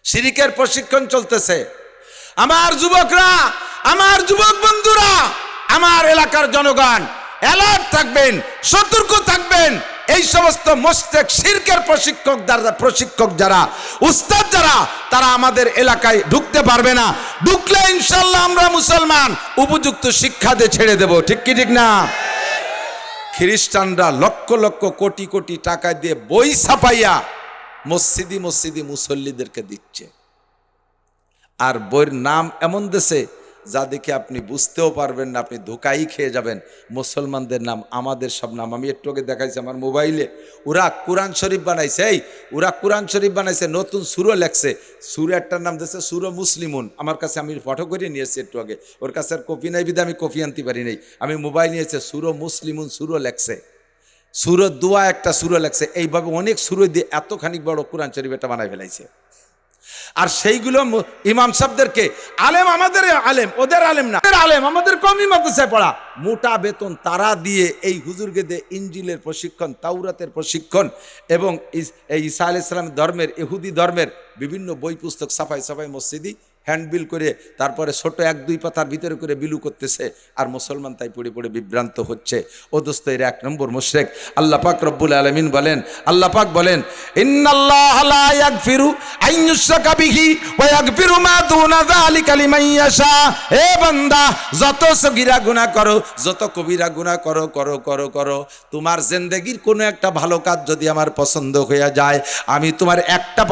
Speaker 1: শিরিকের প্রশিক্ষণ চলতেছে। আমার যুবকরা, আমার যুবক বন্ধুরা, আমার এলাকার জনগণ অ্যালার্ট থাকবেন, সতর্ক থাকবেন। এই সমস্ত মুশরিক শিরকের প্রশিক্ষক যারা, উস্তাদ যারা, তারা আমাদের এলাকায় ঢুকতে পারবে না। ঢুকলে ইনশাআল্লাহ আমরা মুসলমান উপযুক্ত শিক্ষা দিয়ে ছেড়ে দেব। ঠিক কি ঠিক না? খ্রিস্টানরা লক্ষ লক্ষ কোটি কোটি টাকা দিয়ে বই ছাপাইয়া মসজিদি মসজিদি মুসল্লিদেরকে দিচ্ছে, আর বইয়ের নাম এমন দেশে যা দেখে আপনি বুঝতেও পারবেন না, আপনি ধোকাই খেয়ে যাবেন। মুসলমানদের নাম, আমাদের সব নাম। আমি একটু আগে দেখাইছি আমার মোবাইলে, ওরা কোরআন শরীফ বানাইছে, ওরা কোরআন শরীফ বানাইছে, নতুন সুরো লেখছে, সুরো একটার নাম দিয়েছে সুরো মুসলিমুন। আমার কাছে, আমি ফটো করে নিয়েছি একটু আগে, ওর কাছে আর কপি নাই বিধে আমি কপি আনতে পারি নাই, আমি মোবাইল নিয়েছে, সুরো মুসলিমুন সুরো লেখছে, সুরো দোয়া একটা সুরো লেখছে। এইভাবে অনেক সুরো দিয়ে এতখানি বড় কোরআন শরীফ এটা বানাই ফেলাইছে। আর সেইগুলো ইমাম সাহেবদেরকে, আলেম আমাদের আলেম, ওদের আলেম না, আলেম আমাদের কমই মাদ্রাসায় পড়া, মোটা বেতন তারা দিয়ে এই হুজুরকে দিয়ে ইঞ্জিলের প্রশিক্ষণ, তাওরাতের প্রশিক্ষণ এবং এই ঈসা আলাইহিস সালাম ধর্মের, ইহুদি ধর্মের বিভিন্ন বই পুস্তক ছাপাই মসজিদি হ্যান্ডবিল করে, তারপরে ছোট এক দুই পাতার ভিতরে করে বিলু করতেছে, আর মুসলমান তাই পড়ে পড়ে বিভ্রান্ত হচ্ছে। ও দোস্ত, এর এক নম্বর মুশরিক। আল্লাহ পাক রব্বুল আলামিন বলেন, আল্লাহ পাক বলেন, ইন্নাল্লাহা লা ইয়াগফিরু আন ইউশরাকা বিহি ওয়া ইয়াগফিরু মা দুনা যালিকা লিমান ইয়াশা। হে বান্দা, যত সগীরা গুনাহ করো, যত কবিরা গুনাহ করো, করো, তোমার জিন্দেগীর কোনো একটা ভালো কাজ যদি আমার পছন্দ হয়ে যায়, আমি তোমার একটা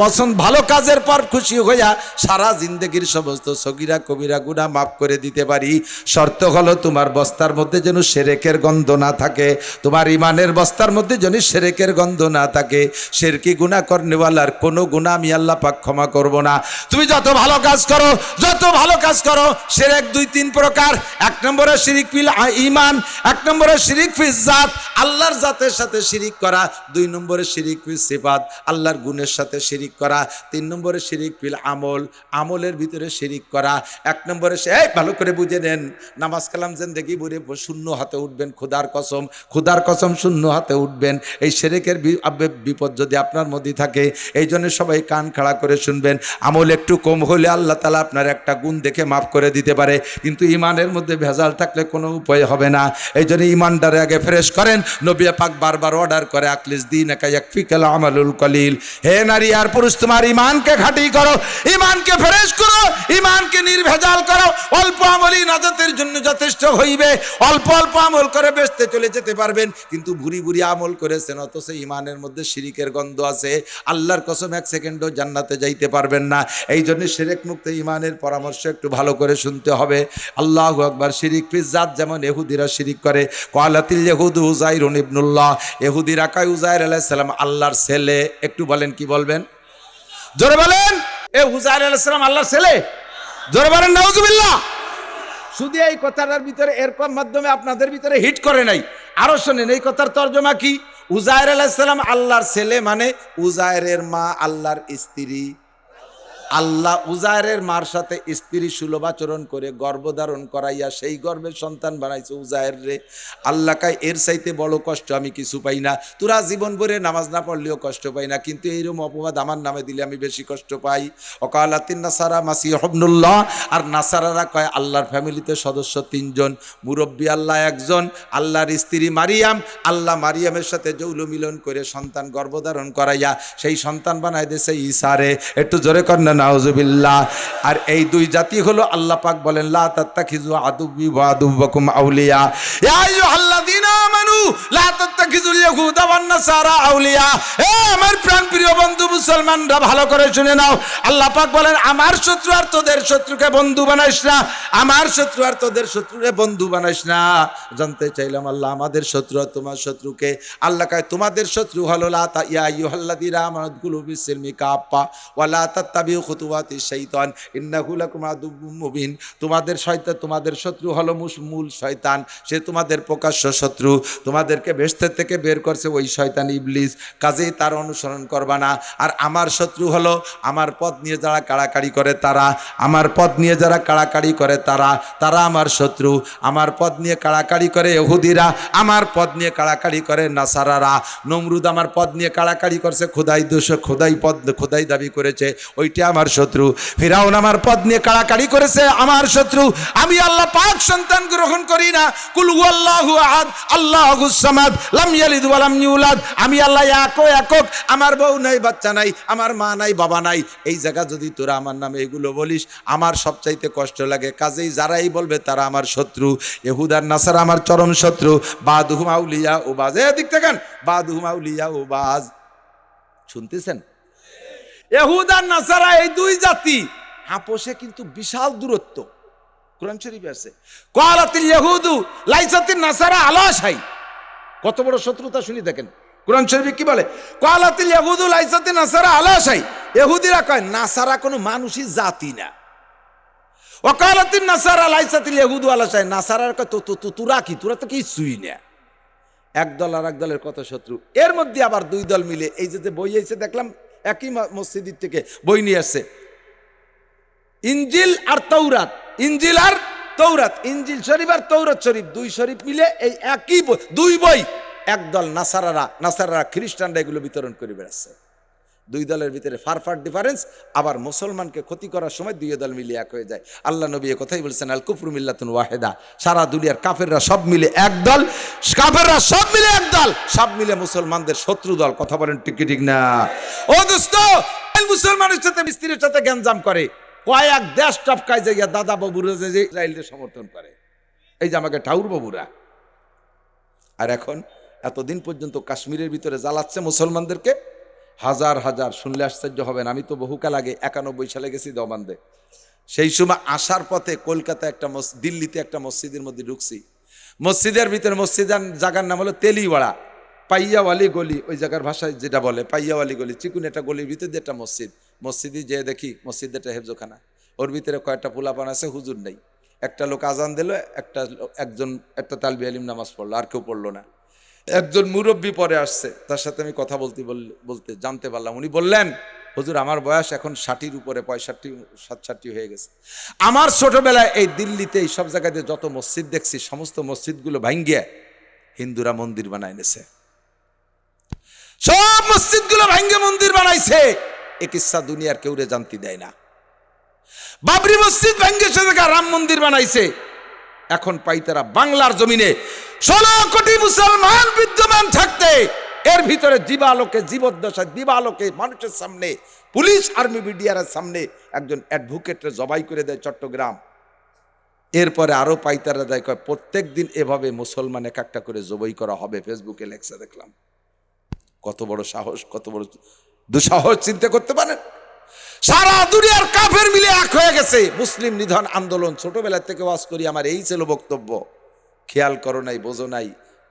Speaker 1: ভালো কাজের পর খুশি হইয়া সারা জিন্দেগীর সমস্ত সগীরা কবিরা গুনাহ মাফ করে দিতে পারি। শর্ত হলো তোমার বস্তার মধ্যে যেন শিরকের গন্ধ না থাকে, তোমার ইমানের বস্তার মধ্যে যেন শিরকের গন্ধ না থাকে। শিরকি গুনাহ করনেওয়ালার কোনো গুনাহ আমি আল্লাহ পাক ক্ষমা করব না। তুমি যত ভালো কাজ করো, শিরক দুই তিন প্রকার। এক নম্বরে শিরিক ফিল ঈমান, এক নম্বরে শিরিক ফিল জাত, আল্লাহর জাতের সাথে শিরিক করা। দুই নম্বরে শিরিক ফিল সিফাত, আল্লাহর গুণের সাথে শিরিক করা। তিন নম্বরে শিরিক ফিল আমল, আমলের ভিতরে শিরিক করা। এক নম্বরে ভালো করে বুঝে নেন, নামাজ কালাম জিন্দেগি বুড়ে শূন্য হাতে উঠবেন, খোদার কসম শূন্য হাতে উঠবেন। এই শিরকের বিপদ যদি আপনার মধ্যে থাকে, এই জন্য সবাই কান খাড়া করে শুনবেন। আমল একটু কম হলে আল্লাহ তাআলা আপনার একটা গুণ দেখে মাফ করে দিতে পারে, কিন্তু ইমানের মধ্যে ভেজাল থাকলে কোনো উপায় হবে না। এই জন্য ইমানটারে আগে ফ্রেশ করেন। নবী পাক বারবার অর্ডার করে, আকলিস দীনাকা ইয়াকফিকাল আমালুল কলিল। হে নারী আর পুরুষ, তোমার ইমানকে খাঁটি করো, ইমানকে ফ্রেশ করো, ইমানকে নির্ভেজাল করো। অল্প আমলই নাজাতের জন্য যথেষ্ট হইবে। অল্প অল্প আমল করে বেঁচতে চলে যেতে পারবেন, কিন্তু ভুরি ভুরি আমল করেছেন, অথচ ইমানের মধ্যে শিরিকের গন্ধ আছে, আল্লাহর কসম এক সেকেন্ডও জান্নাতে যাইতে পারবেন না। এই জন্য শিরক মুক্ত ইমানের পরামর্শ একটু ভালো করে শুনতে হবে। আল্লাহু আকবার। শিরিক ফিল জাত, যেমন ইহুদিরা শিরিক করে। ক্বালাতিল ইহুদু উযাইরুন ইবনুল্লাহ, ইহুদিরা কয় উযাইর আলাইহিস সালাম আল্লাহর ছেলে। একটু বলেন, কি বলবেন? জোরে বলেন। উযাইর আলাইহিস সালাম আল্লাহর ছেলে? জোরে বলেন নাউজুবিল্লাহ। শুধু এই কথাটার ভিতরে, এর মাধ্যমে আপনাদের ভিতরে হিট করে নাই, আরো শোনেন এই কথার তর্জমা কি। উযাইর আলাইহিস সালাম আল্লাহর ছেলে মানে উযাইরের মা আল্লাহর স্ত্রী। আল্লাহ উযাইরের মার সাথে স্ত্রী সুলভ আচরণ করে গর্ভধারণ করাইয়া সেই গর্ভের সন্তান বানাইছে উযাইর রে। আল্লাহ কায় এর চাইতে বড় কষ্ট আমি কিছু পাই না। তোরা জীবন ভরে নামাজ না পড়লেও কষ্ট পাই না, কিন্তু এইরকম অপবাদ আমার নামে দিলে আমি বেশি কষ্ট পাই। ওয়াকালাতিন নাসারা মাসিহ ইবনুল্লাহ, আর নাসারারা কয় আল্লাহর ফ্যামিলিতে সদস্য তিনজন, মুরব্বী আল্লাহ একজন, আল্লাহর স্ত্রী মারিয়াম। আল্লাহ মারিয়ামের সাথে যৌন মিলন করে সন্তান গর্ভধারণ করাইয়া সেই সন্তান বানাই দিয়েছে ঈসা রে। একটু জোরে কর না নাউজুবিল্লাহ। আর এই দুই জাতি হলো, আল্লাহ পাক বলেন লা তাত্তাখিযু আদুব্বি ওয়া আদুব্বাকুম আউলিয়া, ইয়া আইয়ুহাল্লাযীনা আমানু লা তাত্তাখিযুল ইয়াহুদা ওয়ান নাসারা আউলিয়া। এ আমার প্রাণপ্রিয় বন্ধু মুসলমানরা, ভালো করে শুনে নাও। আল্লাহ পাক বলেন আমার শত্রু আর তোদের শত্রুকে বন্ধু বানাইস না, আমার শত্রু আর তোদের শত্রুরে বন্ধু বানাইস না। জানতে চাইলাম আল্লাহ আমাদের শত্রু আর তোমার শত্রুকে। আল্লাহ কয় তোমাদের শত্রু হলো লা ইয়া আইয়ুহাল্লাযীনা আমানু দুখুলু ফিস সিলমি কাফা ওয়া লা তাত্তাবিউ খুতুওয়াতিশ শাইতান ইন্নাহু লাকুম আদুউম মুবিন। তোমাদের শয়তান, তোমাদের শত্রু হলো মূল শয়তান, সে তোমাদের প্রকাশ্য শত্রু, তোমাদেরকে বেহেশত থেকে বের করছে ওই শয়তান ইবলিস, কাজেই তার অনুসরণ করবা না। আর আমার শত্রু হলো আমার পথ নিয়ে যারা কাড়াকাড়ি করে তারা, আমার পথ নিয়ে যারা কাড়াকাড়ি করে তারা, তারা আমার শত্রু। আমার পথ নিয়ে কাড়াকাড়ি করে ইহুদিরা, আমার পথ নিয়ে কাড়াকাড়ি করে নাসারারা। নমরুদ আমার পথ নিয়ে কাড়াকাড়ি করছে, খোদাই দাবি করেছে, ওইটা আমার শত্রু। ফিরাউন আমার পথ নিয়ে কাড়াকাড়ি করেছে, আমার শত্রু। আমি আল্লাহ পাক সন্তান গ্রহণ করি না। কুল হুয়াল্লাহু আহাদ আল্লাহুস সামাদ লাম ইয়ালিদ ওয়া লাম ইউলাদ। আমি আল্লাহ একক, আমার বউ নাই, বাচ্চা নাই, আমার মা নাই, বাবা নাই। এই জায়গা যদি তোরা আমার নামে এগুলো বলিস, আমার সবচাইতে কষ্ট লাগে। কাজেই যারাই বলবে তারা আমার শত্রু। ইহুদার নাসারা আমার চরম শত্রু। বাদুহুম আউলিয়া ও বাজ, এদিক দেখেন, বাদুহুম আউলিয়া ও বাজ। শুনতেছেন? ইহুদার নাসারা এই দুই জাতি আপোষে কিন্তু বিশাল দূরত্ব। কোরআন শরীফে আছে, ক্বালাতিল ইয়াহুদু লাইসাতিন নাসারা আলা শাই। কত বড় শত্রুতা শুনি দেখেন। কোরআন শরীফে কি বলে? ক্বালাতিল ইয়াহুদু লাইসাতিন নাসারা আলা শাই। ইহুদিরা কয় নাসারা কোনো মানুষই জাতি না। ওয়াকালাতিন নাসারা লাইসাতিল ইয়াহুদু আলা শাই। নাসারার কয় তোরা কি, তোরা তো কিছুই না। এক দল আর এক দলের কত শত্রু। এর মধ্যে আবার দুই দল মিলে এই যে বই এসে দেখলাম, একই মসজিদ থেকে বই নিয়ে আসছে, ইনজিল আর তৌরাত, ইনজিল আর তৌরাত, ইনজিল শরীফ আর তৌরাত শরীফ, দুই শরীফ মিলে এই একই বই, দুই বই। একদল নাসারারা খ্রিস্টানরা এগুলো বিতরণ করে বেড়াচ্ছে। দুই দলের ভিতরে ফার ডিফারেন্স। আবার মুসলমানকে ক্ষতি করার সময় দুই দল মিলে এক হয়ে যায়। আল্লাহ নবী কথাই বলছেন, আল কুফরু মিল্লাতুন ওয়াহিদা। সারা দুনিয়ার কাফেররা সব মিলে এক দল, কাফেররা সব মিলে এক দল, সব মিলে মুসলমানদের শত্রু দল। কথা বলেন ঠিক না? ও দোস্ত, মুসলমানের সাথে স্ত্রীর সাথে গ্যাঞ্জাম করে, কয়েক দেশ টপকায় যাইয়া দাদা বাবুরা যে ইসরায়েলকে সমর্থন করে, এই যে আমাকে ঠাউর বাবুরা। আর এখন এতদিন পর্যন্ত কাশ্মীরের ভিতরে জ্বালাচ্ছে মুসলমানদেরকে, হাজার হাজার। শুনলে আশ্চর্য হবেন, আমি তো বহুকাল আগে 91 সালে গেছি দেওবান্দে। সেই সময় আসার পথে কলকাতা একটা দিল্লিতে একটা মসজিদের মধ্যে ঢুকছি। মসজিদের ভিতরে, মসজিদের জায়গার নাম হলো তেলিওয়াড়া, পাইয়াওয়ালি গলি, ওই জায়গার ভাষায় যেটা বলে পাইয়াওয়ালি গলি, চিকুন একটা গলির ভিতরে একটা মসজিদে যেয়ে দেখি মসজিদে একটা হেফজোখানা, ওর ভিতরে কয়েকটা পোলাপান আছে, হুজুর নেই। একটা লোক আজান দিল, একটা তালবি আলিম নামাজ পড়লো, আর কেউ পড়লো না। একজন মুরব্বী পরে আসছে, তার সাথে আমি কথা বলতে জানতে পারলাম, উনি বললেন, হুজুর আমার বয়স এখন 60-র উপরে, 65-67 হয়ে গেছে। আমার ছোটবেলায় এই দিল্লিতে এই সব জায়গাতে যত মসজিদ দেখছি, সমস্ত মসজিদগুলো ভাঙ্গিয়ে হিন্দুরা মন্দির বানায় নিছে। সব মসজিদগুলো ভাঙ্গে মন্দির বানাইছে। এ কিচ্ছা দুনিয়ার কেউ জানতে দেয় না। বাবরি মসজিদ ভাঙ্গে সে জায়গা রাম মন্দির বানাইছে। এখন পাইতারা বাংলার জমিনে 16 কোটি মুসলমান বিদ্যমান থাকতে, এর ভিতরে জীবদ্দশায় দিবালোকে মানুষের সামনে, পুলিশ আর্মি মিডিয়ার সামনে একজন অ্যাডভোকেটরে জবাই করে দেয় চট্টগ্রাম। এরপরে আরো পাইতারা দেয়, কয় প্রত্যেক দিন এভাবে মুসলমান এক একটা করে জবাই করা হবে। ফেসবুকে লেখা দেখলাম। কত বড় সাহস, কত বড় দুঃসাহস, চিন্তা করতে পারেন? সারা দুনিয়ার কাফের মিলে এক হয়ে গেছে। মুসলিম নিধন আন্দোলন, ছোটবেলা থেকে ওয়াজ করি, আমার এই ছিল বক্তব্য। খেয়াল করো নাই, বোঝো নাই,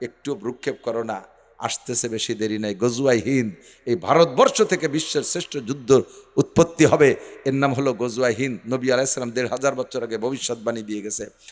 Speaker 1: একটু ভ্রুক্ষেপ করো না। আসতেছে বেশি দেরি নাই, গজওয়ায়ে হিন্দ। এই ভারতবর্ষ থেকে বিশ্বের শ্রেষ্ঠ যুদ্ধ উৎপত্তি হবে, এর নাম হলো গজওয়ায়ে হিন্দ। নবী আলাইহিস সালাম 1500 বছর আগে ভবিষ্যৎবাণী দিয়ে গেছে।